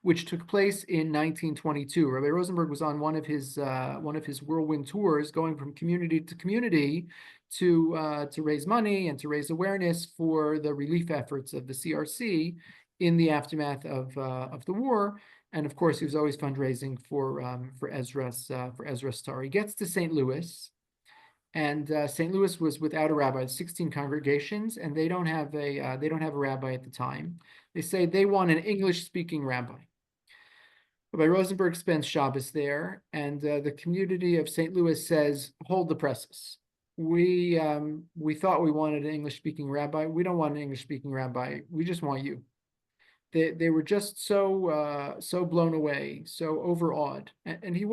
which took place in 1922. Rabbi Rosenberg was on one of his whirlwind tours, going from community to community to raise money and to raise awareness for the relief efforts of the CRC in the aftermath of the war. And of course, he was always fundraising for Ezra Star. He gets to St. Louis, and St. Louis was without a rabbi, 16 congregations, and they don't have a rabbi at the time. They say they want an English-speaking rabbi. Rabbi Rosenberg spends Shabbos there, and the community of St. Louis says, hold the presses. We thought we wanted an English-speaking rabbi. We don't want an English-speaking rabbi. We just want you. They were just so blown away, so overawed. And he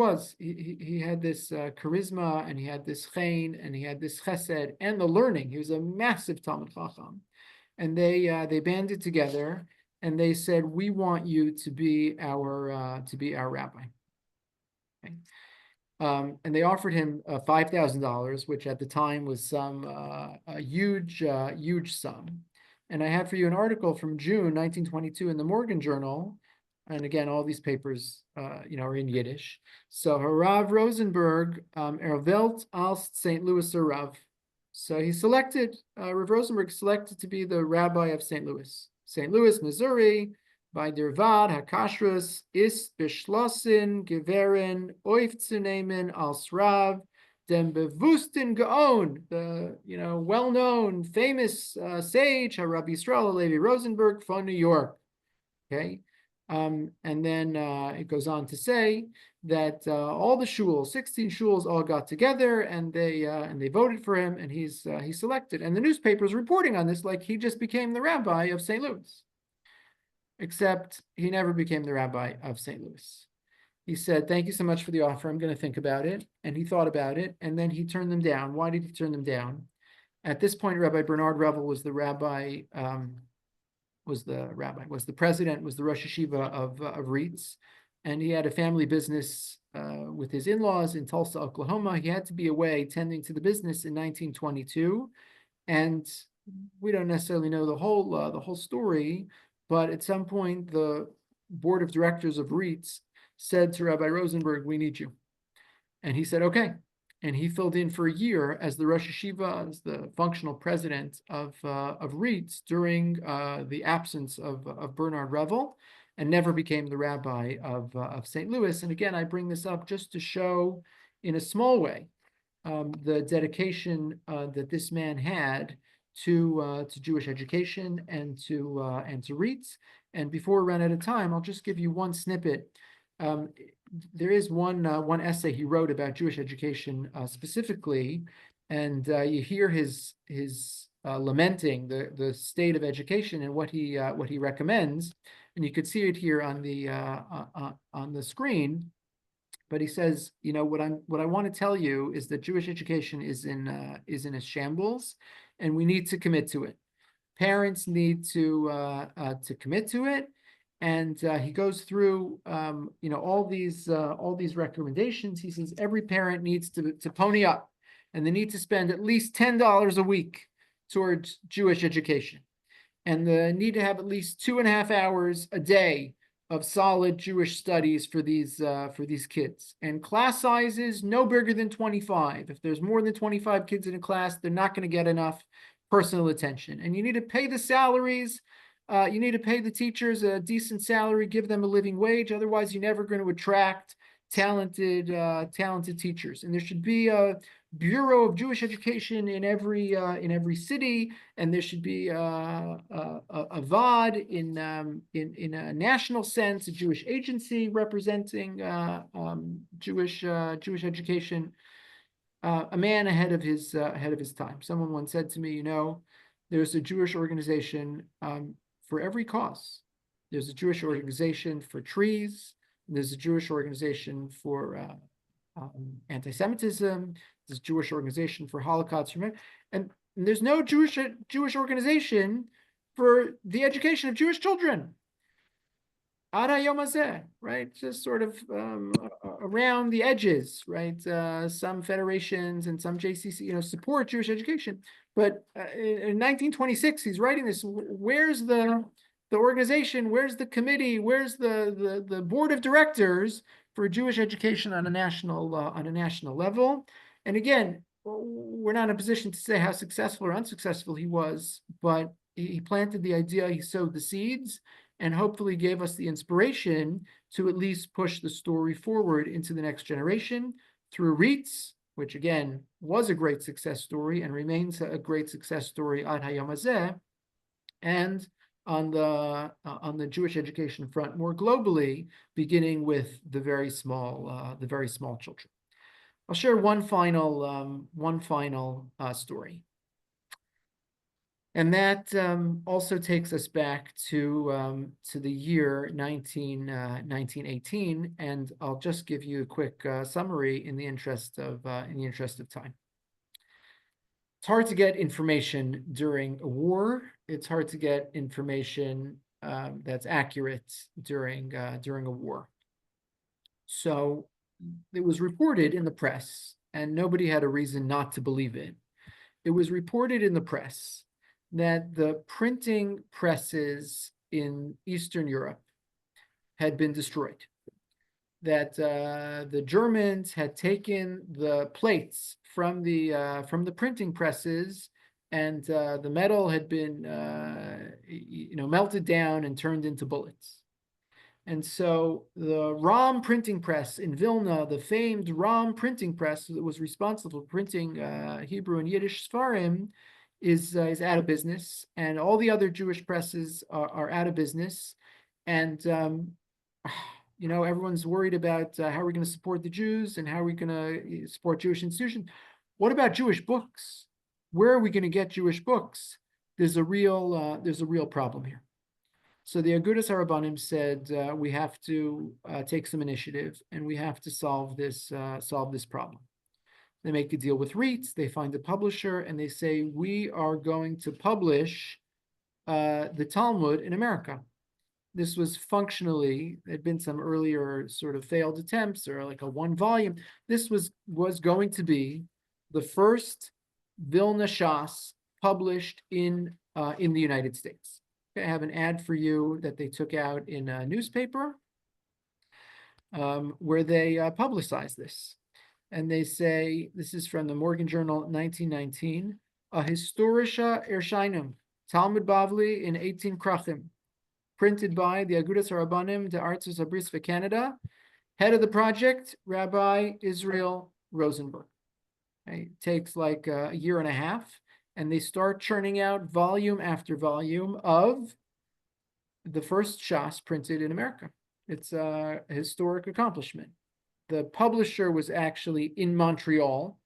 had this charisma, and he had this chen, and he had this chesed, and the learning. He was a massive Talmid Chacham. And they banded together, and they said, we want you to be our rabbi. Okay. And they offered him $5,000, which at the time was a huge sum. And I have for you an article from June 1922 in the Morgan Journal. And again, all these papers, are in Yiddish. So Harav Rosenberg, Welt als St. Louis Rav. So he selected, Rav Rosenberg selected to be the rabbi of St. Louis. St. Louis, Missouri, by der Vad HaKashrus ist beschlossen gewesen, aufzunehmen als Rav, dem bewussten Gaon, the well-known, famous sage, Rabbi Yisrael Levi Rosenberg from New York. Okay, and then it goes on to say that all the shuls, 16 shuls, all got together and they voted for him, and he's selected. And the newspaper's reporting on this like he just became the rabbi of St. Louis, except he never became the rabbi of St. Louis. He said, thank you so much for the offer. I'm going to think about it. And he thought about it, and then he turned them down. Why did he turn them down? At this point, Rabbi Bernard Revel was the rabbi, was the president, was the Rosh Yeshiva of REITs. And he had a family business with his in-laws in Tulsa, Oklahoma. He had to be away tending to the business in 1922. And we don't necessarily know the whole story, but at some point the board of directors of REITs said to Rabbi Rosenberg, "We need you," and he said, "Okay." And he filled in for a year as the Rosh Yeshiva, as the functional president of REITs during the absence of Bernard Revel, and never became the rabbi of St. Louis. And again, I bring this up just to show, in a small way, the dedication that this man had to Jewish education and to REITs. And before we run out of time, I'll just give you one snippet. There is one essay he wrote about Jewish education specifically, and you hear his lamenting the state of education and what he recommends, and you could see it here on the screen. But he says, what I want to tell you is that Jewish education is in a shambles, and we need to commit to it. Parents need to commit to it. And he goes through all these recommendations. He says every parent needs to pony up, and they need to spend at least $10 a week towards Jewish education, and they need to have at least 2.5 hours a day of solid Jewish studies for these kids. And class sizes no bigger than 25. If there's more than 25 kids in a class, they're not going to get enough personal attention. And you need to pay the salaries. You need to pay the teachers a decent salary, give them a living wage. Otherwise, you're never going to attract talented teachers. And there should be a Bureau of Jewish Education in every city, and there should be a VOD in a national sense, a Jewish agency representing Jewish education. A man ahead of his time. Someone once said to me, there's a Jewish organization for every cause. There's a Jewish organization for trees. There's a Jewish organization for anti-Semitism. There's a Jewish organization for Holocaust, and there's no Jewish organization for the education of Jewish children. Ad hayom hazeh, right? Just sort of around the edges, right? Some federations and some JCC, support Jewish education. But in 1926, he's writing this. Where's the organization? Where's the committee? Where's the board of directors for Jewish education on a national level? And again, we're not in a position to say how successful or unsuccessful he was, but he planted the idea, he sowed the seeds, and hopefully gave us the inspiration to at least push the story forward into the next generation through REITs, which again was a great success story and remains a great success story ad hayom hazeh, and on the Jewish education front more globally, beginning with the very small children. I'll share one final story. And that also takes us back to the year 1918, and I'll just give you a quick summary in the interest of time. It's hard to get information during a war. It's hard to get information that's accurate during a war. So it was reported in the press, and nobody had a reason not to believe it. It was reported in the press that the printing presses in Eastern Europe had been destroyed, that the Germans had taken the plates from the printing presses, and the metal had been melted down and turned into bullets. And so the Ram printing press in Vilna, the famed Ram printing press that was responsible for printing Hebrew and Yiddish Sfarim, is out of business, and all the other Jewish presses are out of business. And everyone's worried about how we're going to support the Jews and how we're going to support Jewish institutions. What about Jewish books? Where are we going to get Jewish books? There's a real problem here. So the Agudas HaRabbanim said we have to take some initiative, and we have to solve this problem. They make a deal with REITs, they find a publisher, and they say, we are going to publish the Talmud in America. This was functionally, there'd been some earlier sort of failed attempts, or like a one volume. This was going to be the first Vilna Shas published in the United States. Okay, I have an ad for you that they took out in a newspaper where they publicize this. And they say, this is from the Morgan Journal, 1919, a historische Erscheinung, Talmud Bavli in 18 Krachim, printed by the Agudas Harabanim de Artzos Habris for Canada. Head of the project, Rabbi Israel Rosenberg. Okay, it takes like a year and a half, and they start churning out volume after volume of the first Shas printed in America. It's a historic accomplishment. The publisher was actually in Montreal,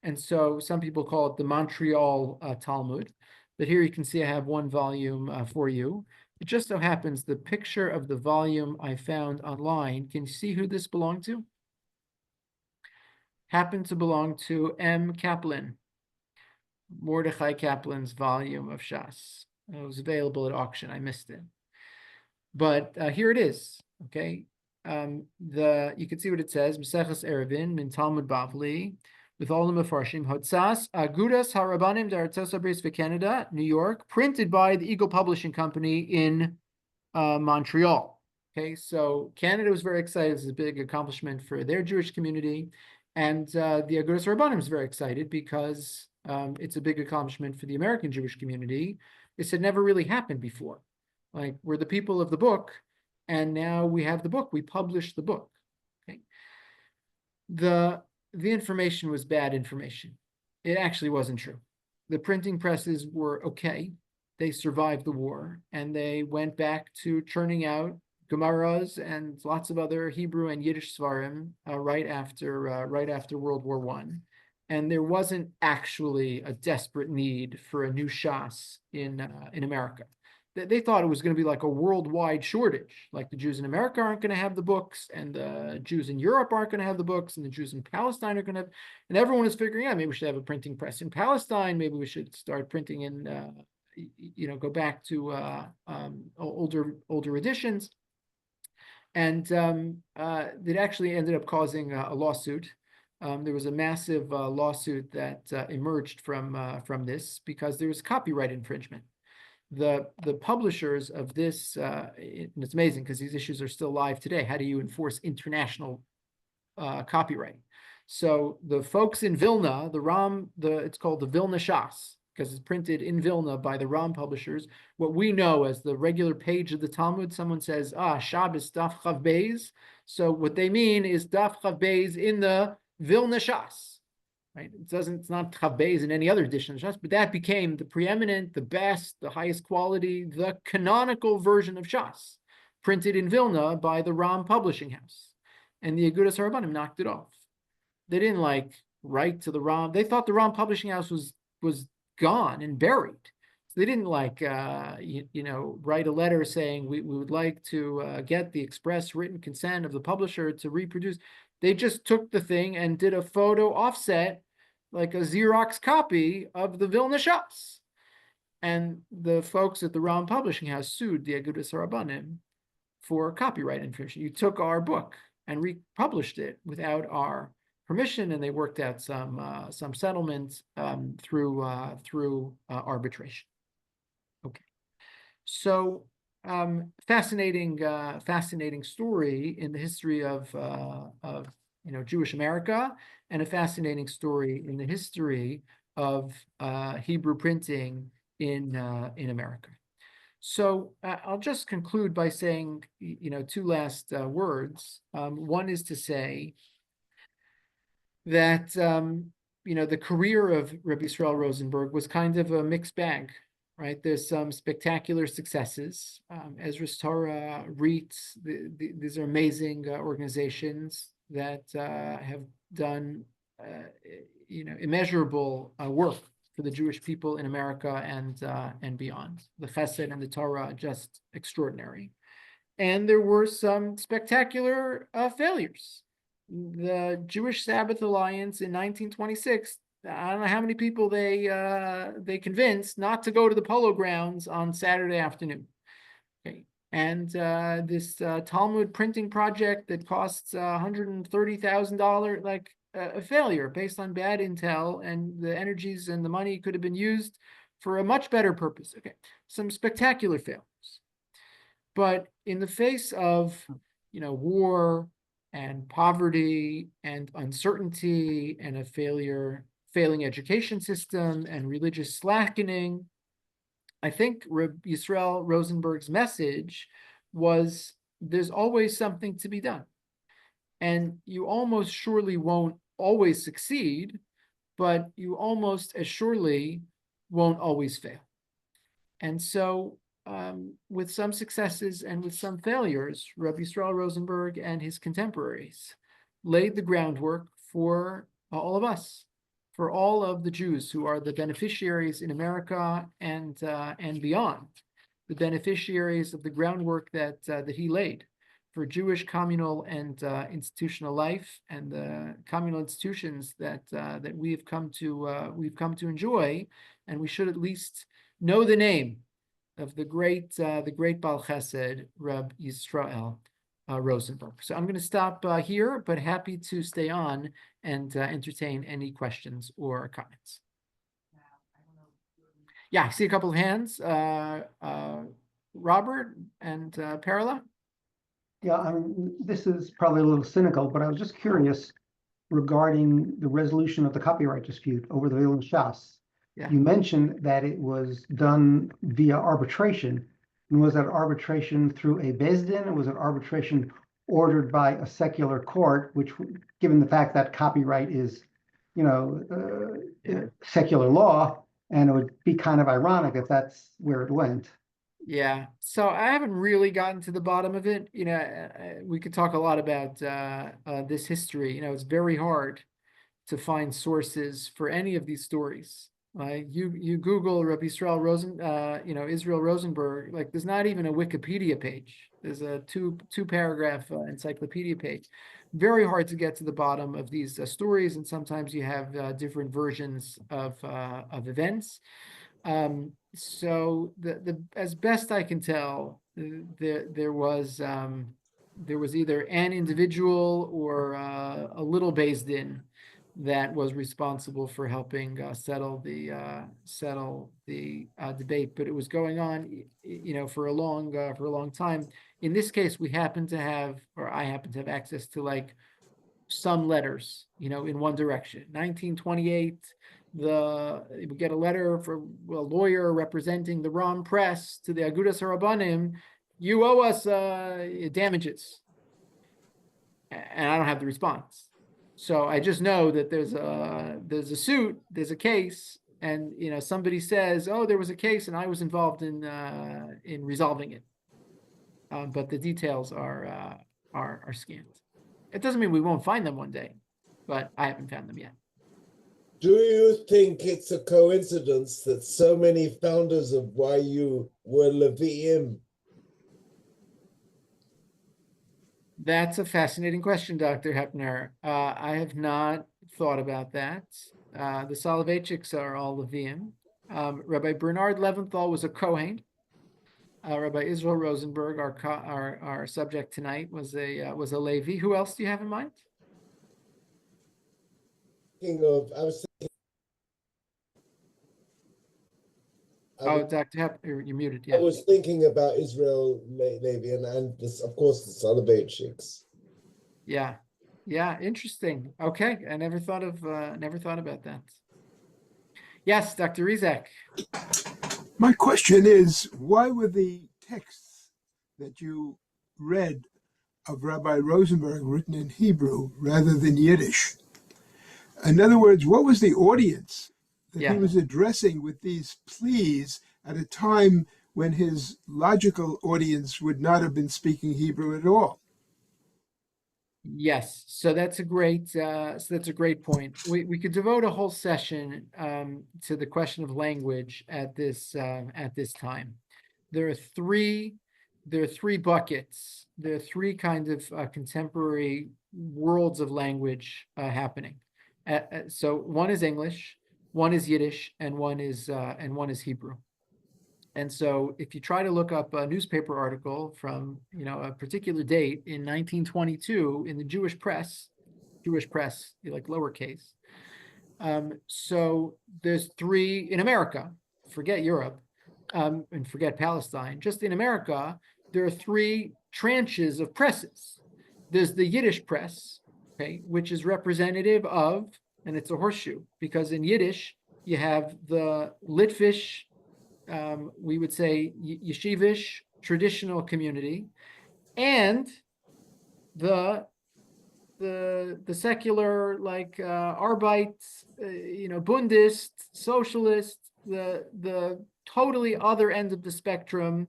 and so some people call it the Montreal Talmud. But here you can see I have one volume for you. It just so happens the picture of the volume I found online, can you see who this belonged to? Happened to belong to M. Kaplan, Mordechai Kaplan's volume of Shas. It was available at auction. I missed it. But here it is, okay? You can see what it says, Maseches Erevin, Min Talmud Bavli, with all the Mefarshim, Hotzas, Agudas Harabanim d'Artzos Habris for Canada, New York, printed by the Eagle Publishing Company in Montreal. Okay, so Canada was very excited. This is a big accomplishment for their Jewish community. And the Agudas Harabanim is very excited because it's a big accomplishment for the American Jewish community. This had never really happened before. Like, we're the people of the book, and now we have the book. We published the book. Okay. The information was bad information. It actually wasn't true. The printing presses were okay. They survived the war, and they went back to churning out Gemaras and lots of other Hebrew and Yiddish Svarim right after World War I. And there wasn't actually a desperate need for a new Shas in America. They thought it was going to be like a worldwide shortage, like the Jews in America aren't going to have the books, and the Jews in Europe aren't going to have the books, and the Jews in Palestine are going to have, and everyone is figuring out, maybe we should have a printing press in Palestine, maybe we should start printing in, go back to older editions. And it actually ended up causing a lawsuit. There was a massive lawsuit that emerged from this because there was copyright infringement. The publishers of this, and it's amazing because these issues are still live today. How do you enforce international copyright? So the folks in Vilna, it's called the Vilna Shas, because it's printed in Vilna by the Ram publishers. What we know as the regular page of the Talmud, someone says, Shabbos Daf Chav Beis. So what they mean is Daf Chav Beis in the Vilna Shas. Right? It's not Chav Beis in any other edition of Shas, but that became the preeminent, the best, the highest quality, the canonical version of Shas, printed in Vilna by the Ram publishing house. And the Agudas Harabanim knocked it off. They didn't write to the Ram. They thought the Ram publishing house was gone and buried. So they didn't write a letter saying we would like to get the express written consent of the publisher to reproduce. They just took the thing and did a photo offset, like a Xerox copy of the Vilna Shas. And the folks at the Ram Publishing House sued the Agudas Harabanim for copyright infringement. You took our book and republished it without our permission, and they worked out some settlements through arbitration. Okay, so fascinating story in the history of Jewish America, and a fascinating story in the history of Hebrew printing in America. So I'll just conclude by saying two last words. One is to say that the career of Rabbi Israel Rosenberg was kind of a mixed bag. Right, there's some spectacular successes. Ezra's Torah, REITs, these are amazing organizations that have done, immeasurable work for the Jewish people in America and beyond. The Chesed and the Torah are just extraordinary. And there were some spectacular failures. The Jewish Sabbath Alliance in 1926. I don't know how many people they convinced not to go to the polo grounds on Saturday afternoon. Okay, and this Talmud printing project that costs $130,000, a failure based on bad intel, and the energies and the money could have been used for a much better purpose. Okay, some spectacular failures. But in the face of, war and poverty and uncertainty and a failing education system and religious slackening, I think Yisrael Rosenberg's message was there's always something to be done. And you almost surely won't always succeed, but you almost as surely won't always fail. And so with some successes and with some failures, Rabbi Yisrael Rosenberg and his contemporaries laid the groundwork for all of us, for all of the Jews who are the beneficiaries in America and beyond, the beneficiaries of the groundwork that he laid for Jewish communal and institutional life and the communal institutions that we've come to enjoy, and we should at least know the name of the great Baal Chesed, Reb Yisrael Rosenberg. So I'm going to stop here, but happy to stay on and entertain any questions or comments. Yeah, I see a couple of hands. Robert and Perla. Yeah, this is probably a little cynical, but I was just curious regarding the resolution of the copyright dispute over the Vilna Shas. Yeah. You mentioned that it was done via arbitration. And was that arbitration through a Beis Din, or was it arbitration ordered by a secular court, which, given the fact that copyright is, secular law, and it would be kind of ironic if that's where it went. Yeah, so I haven't really gotten to the bottom of it. We could talk a lot about this history. It's very hard to find sources for any of these stories. You Google Rabbi Israel Israel Rosenberg, like there's not even a Wikipedia page. There's a two paragraph encyclopedia page. Very hard to get to the bottom of these stories, and sometimes you have different versions of events. So the as best I can tell, there was either an individual or a little Beis Din that was responsible for helping settle the debate, but it was going on, for a long time. In this case, I happen to have access to like some letters, in one direction. 1928, we get a letter from a lawyer representing the Ram Press to the Agudas HaRabbanim. You owe us damages, and I don't have the response. So I just know that there's a suit, there's a case, and somebody says, "Oh, there was a case, and I was involved in resolving it." But the details are scant. It doesn't mean we won't find them one day, but I haven't found them yet. Do you think it's a coincidence that so many founders of YU were Levine? That's a fascinating question, Dr. Hepner. I have not thought about that. The Soloveitchiks are all Levine. Rabbi Bernard Leventhal was a Kohen. Rabbi Israel Rosenberg, our subject tonight, was a Levi. Who else do you have in mind? Dr. Hepner, you're muted. Yeah. I was thinking about Israel Levine and this, of course, the Soloveitchiks. Yeah, interesting. Okay, I never thought about that. Yes, Dr. Rizek. My question is, why were the texts that you read of Rabbi Rosenberg written in Hebrew rather than Yiddish? In other words, what was the audience that he was addressing with these pleas at a time when his logical audience would not have been speaking Hebrew at all? Yes, so that's a great point. We could devote a whole session to the question of language at this time. There are three buckets. There are three kinds of contemporary worlds of language happening. So one is English, one is Yiddish, and one is Hebrew. And so if you try to look up a newspaper article from, a particular date in 1922 in the Jewish press, like lowercase. So there's three in America. forget Europe, and forget Palestine, just in America, there are three tranches of presses. There's the Yiddish press, okay, which is representative of, and it's a horseshoe, because in Yiddish, you have the Litvish, we would say yeshivish traditional community, and the secular, like Arbeit, Bundist, socialist, the totally other end of the spectrum,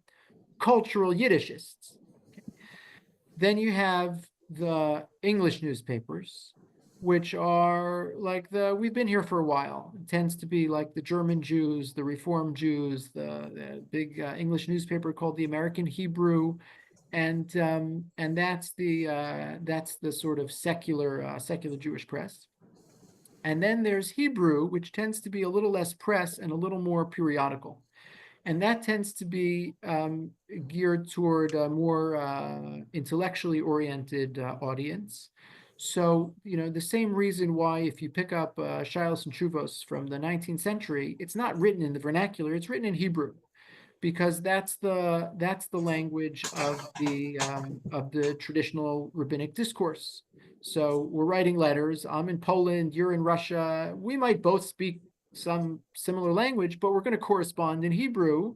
cultural Yiddishists. Okay. Then you have the English newspapers, which are like we've been here for a while. It tends to be like the German Jews, the Reform Jews, the big English newspaper called the American Hebrew, and that's the sort of secular Jewish press. And then there's Hebrew, which tends to be a little less press and a little more periodical. And that tends to be geared toward a more intellectually oriented audience. So, the same reason why if you pick up Shilos and Shuvos from the 19th century, it's not written in the vernacular, it's written in Hebrew, because that's the language of the traditional rabbinic discourse. So we're writing letters. I'm in Poland, you're in Russia. We might both speak some similar language, but we're going to correspond in Hebrew.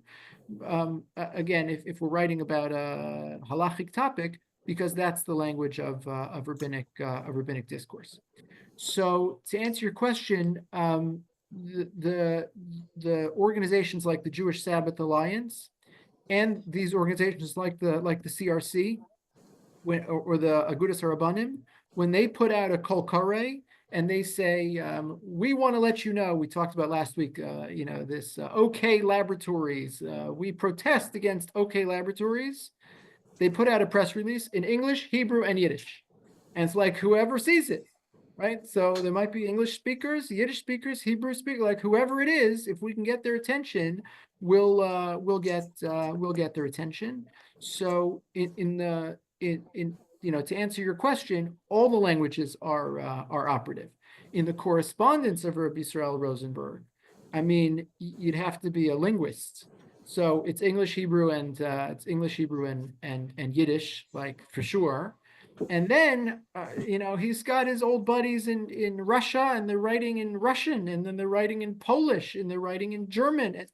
Again, if we're writing about a halachic topic, because that's the language of rabbinic discourse. So to answer your question, the organizations like the Jewish Sabbath Alliance and these organizations like the CRC or the Agudas HaRabbanim, when they put out a Kol Koreh and they say, we want to let you know, we talked about last week, this OK Laboratories, we protest against OK Laboratories. They put out a press release in English, Hebrew, and Yiddish. And it's like whoever sees it, right? So there might be English speakers, Yiddish speakers, Hebrew speakers, like whoever it is, if we can get their attention, we'll get their attention. So to answer your question, all the languages are operative. In the correspondence of Rabbi Yisrael Rosenberg, I mean, you'd have to be a linguist. So it's English, Hebrew, and Yiddish, like for sure. And then, he's got his old buddies in Russia, and they're writing in Russian, and then they're writing in Polish, and they're writing in German.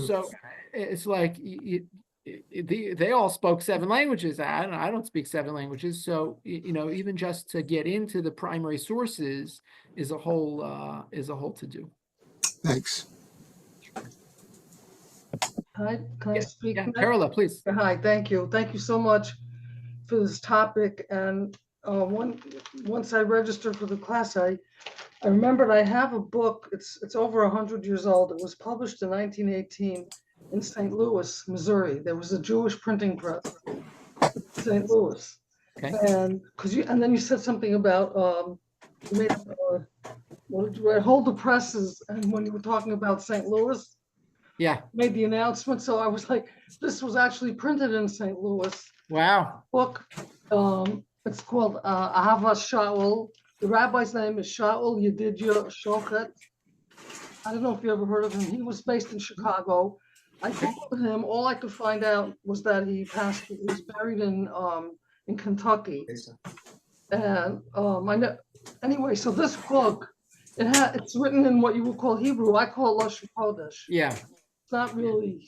So it's like they all spoke 7 languages. I don't speak 7 languages. So, even just to get into the primary sources is a whole to do. Thanks. Hi, can I speak? Yeah, now? Carola, please. Hi, thank you. Thank you so much for this topic. And once I registered for the class, I remembered I have a book. It's over 100 years old. It was published in 1918 in St. Louis, Missouri. There was a Jewish printing press in St. Louis. Okay. And then you said something about you made what did you write? Hold the presses. And when you were talking about St. Louis, Yeah. made the announcement. So I was like, this was actually printed in St. Louis. Wow. Book. It's called Ahavas Shaul. The rabbi's name is Shaul Yedidya Shochet. I don't know if you ever heard of him. He was based in Chicago. I Googled him. All I could find out was that he was buried in Kentucky. And I know, anyway, so this book, it's written in what you would call Hebrew. I call it Lashon Kodesh. Yeah. It's not really,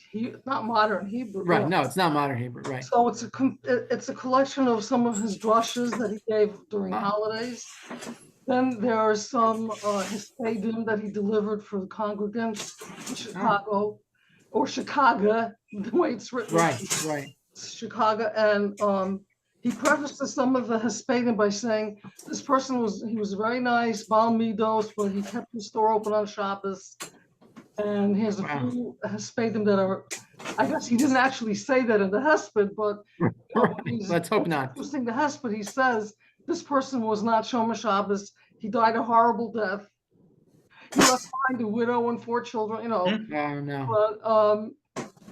not modern Hebrew. Right. No, it's not modern Hebrew. Right. So it's a collection of some of his drushes that he gave during holidays. Then there are some Hespedim that he delivered for the congregants in Chicago, or Chicago, the way it's written. Right. Chicago, and he prefaces some of the Hespedim by saying this person was very nice, Baal Midos, but he kept his store open on Shabbos. And he has a few Hespedim that are, I guess he didn't actually say that in the Hesped, but Let's hope not. Interesting, the Hesped, he says this person was not Shomer Shabbos. He died a horrible death. He left behind a widow and 4 children, Oh, no. But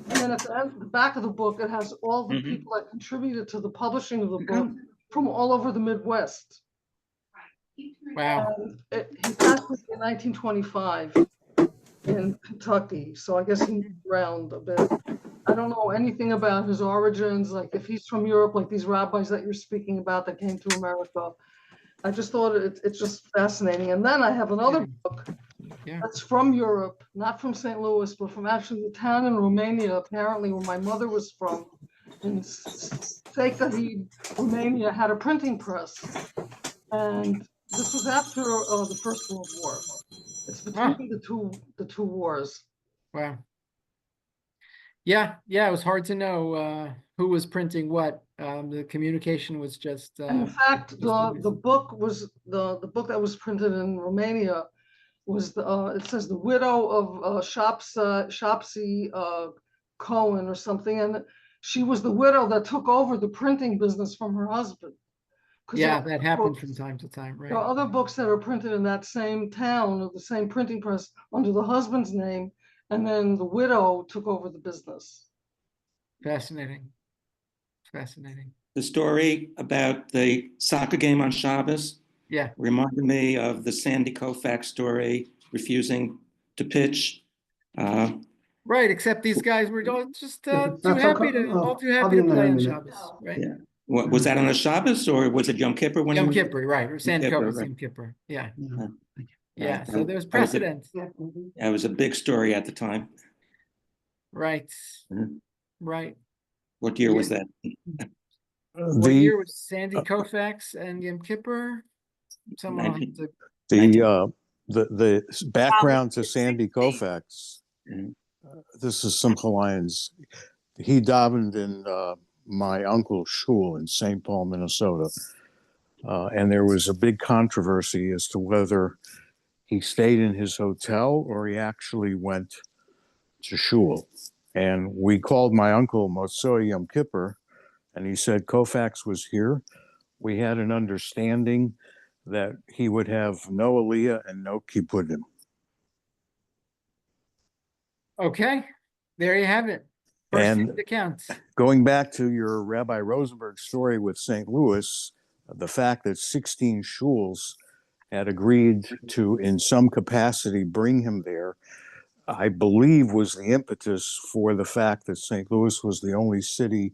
and then at the back of the book, it has all the people that contributed to the publishing of the book from all over the Midwest. Wow. He passed away in 1925. in Kentucky. So I guess he moved around a bit. I don't know anything about his origins, like if he's from Europe, like these rabbis that you're speaking about that came to America. I just thought it's just fascinating. And then I have another book Yeah. that's from Europe, not from St. Louis, but from actually the town in Romania, apparently where my mother was from. In Sekahid, Romania, had a printing press. And this was after the First World War. It's between the two wars. Wow. Yeah, it was hard to know who was printing what. The communication was just And in fact, the book was the book that was printed in Romania was it says the widow of Shopsy Cohen or something, and she was the widow that took over the printing business from her husband. yeah, that happened from time to time, There are right? other books that are printed in that same town or the same printing press under the husband's name, and then the widow took over the business. Fascinating. Fascinating. The story about the soccer game on Shabbos Yeah. reminded me of the Sandy Koufax story, refusing to pitch. Right, except these guys were all just too That's so happy to play on Shabbos, right? Yeah. Was that on a Shabbos or was it Yom Kippur? When Yom Kippur, right? Or Sand Kippur, Kippur, right. Yom Kippur. Yeah, Yeah. yeah. So there's That was a- precedent, It was a big story at the time. right? Mhm. Right. What year was Yeah. that? What year was Sandy Koufax and Yom Kippur? Someone will have 19 to. The background to Sandy Koufax. Mhm. This is Simcha Lyons. He davened in my uncle's shul in St. Paul, Minnesota, and there was a big controversy as to whether he stayed in his hotel or he actually went to shul. And we called my uncle Motsoi Yom Kippur, and he said Koufax was here. We had an understanding that he would have no aliyah and no kippudim. Okay, there you have it. First And account. going back to your Rabbi Rosenberg story with St. Louis, the fact that 16 shuls had agreed to, in some capacity, bring him there, I believe was the impetus for the fact that St. Louis was the only city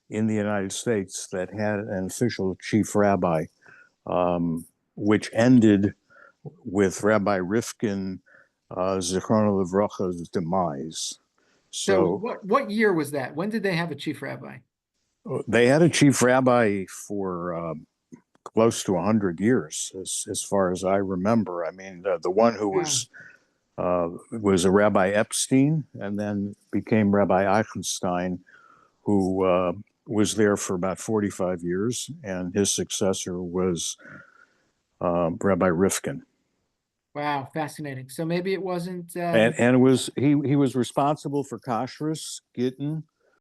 in the United States that had an official chief rabbi, which ended with Rabbi Rifkin, Zichrono Livracha's demise. So So what year was that? When did they have a chief rabbi? they had a chief rabbi for close to 100 years, as far as I remember. I mean, the one who was a Rabbi Epstein and then became Rabbi Eichenstein, who was there for about 45 years, and his successor was Rabbi Rifkin. Wow, fascinating. So maybe it wasn't. And it was he was responsible for kashrus, gittin,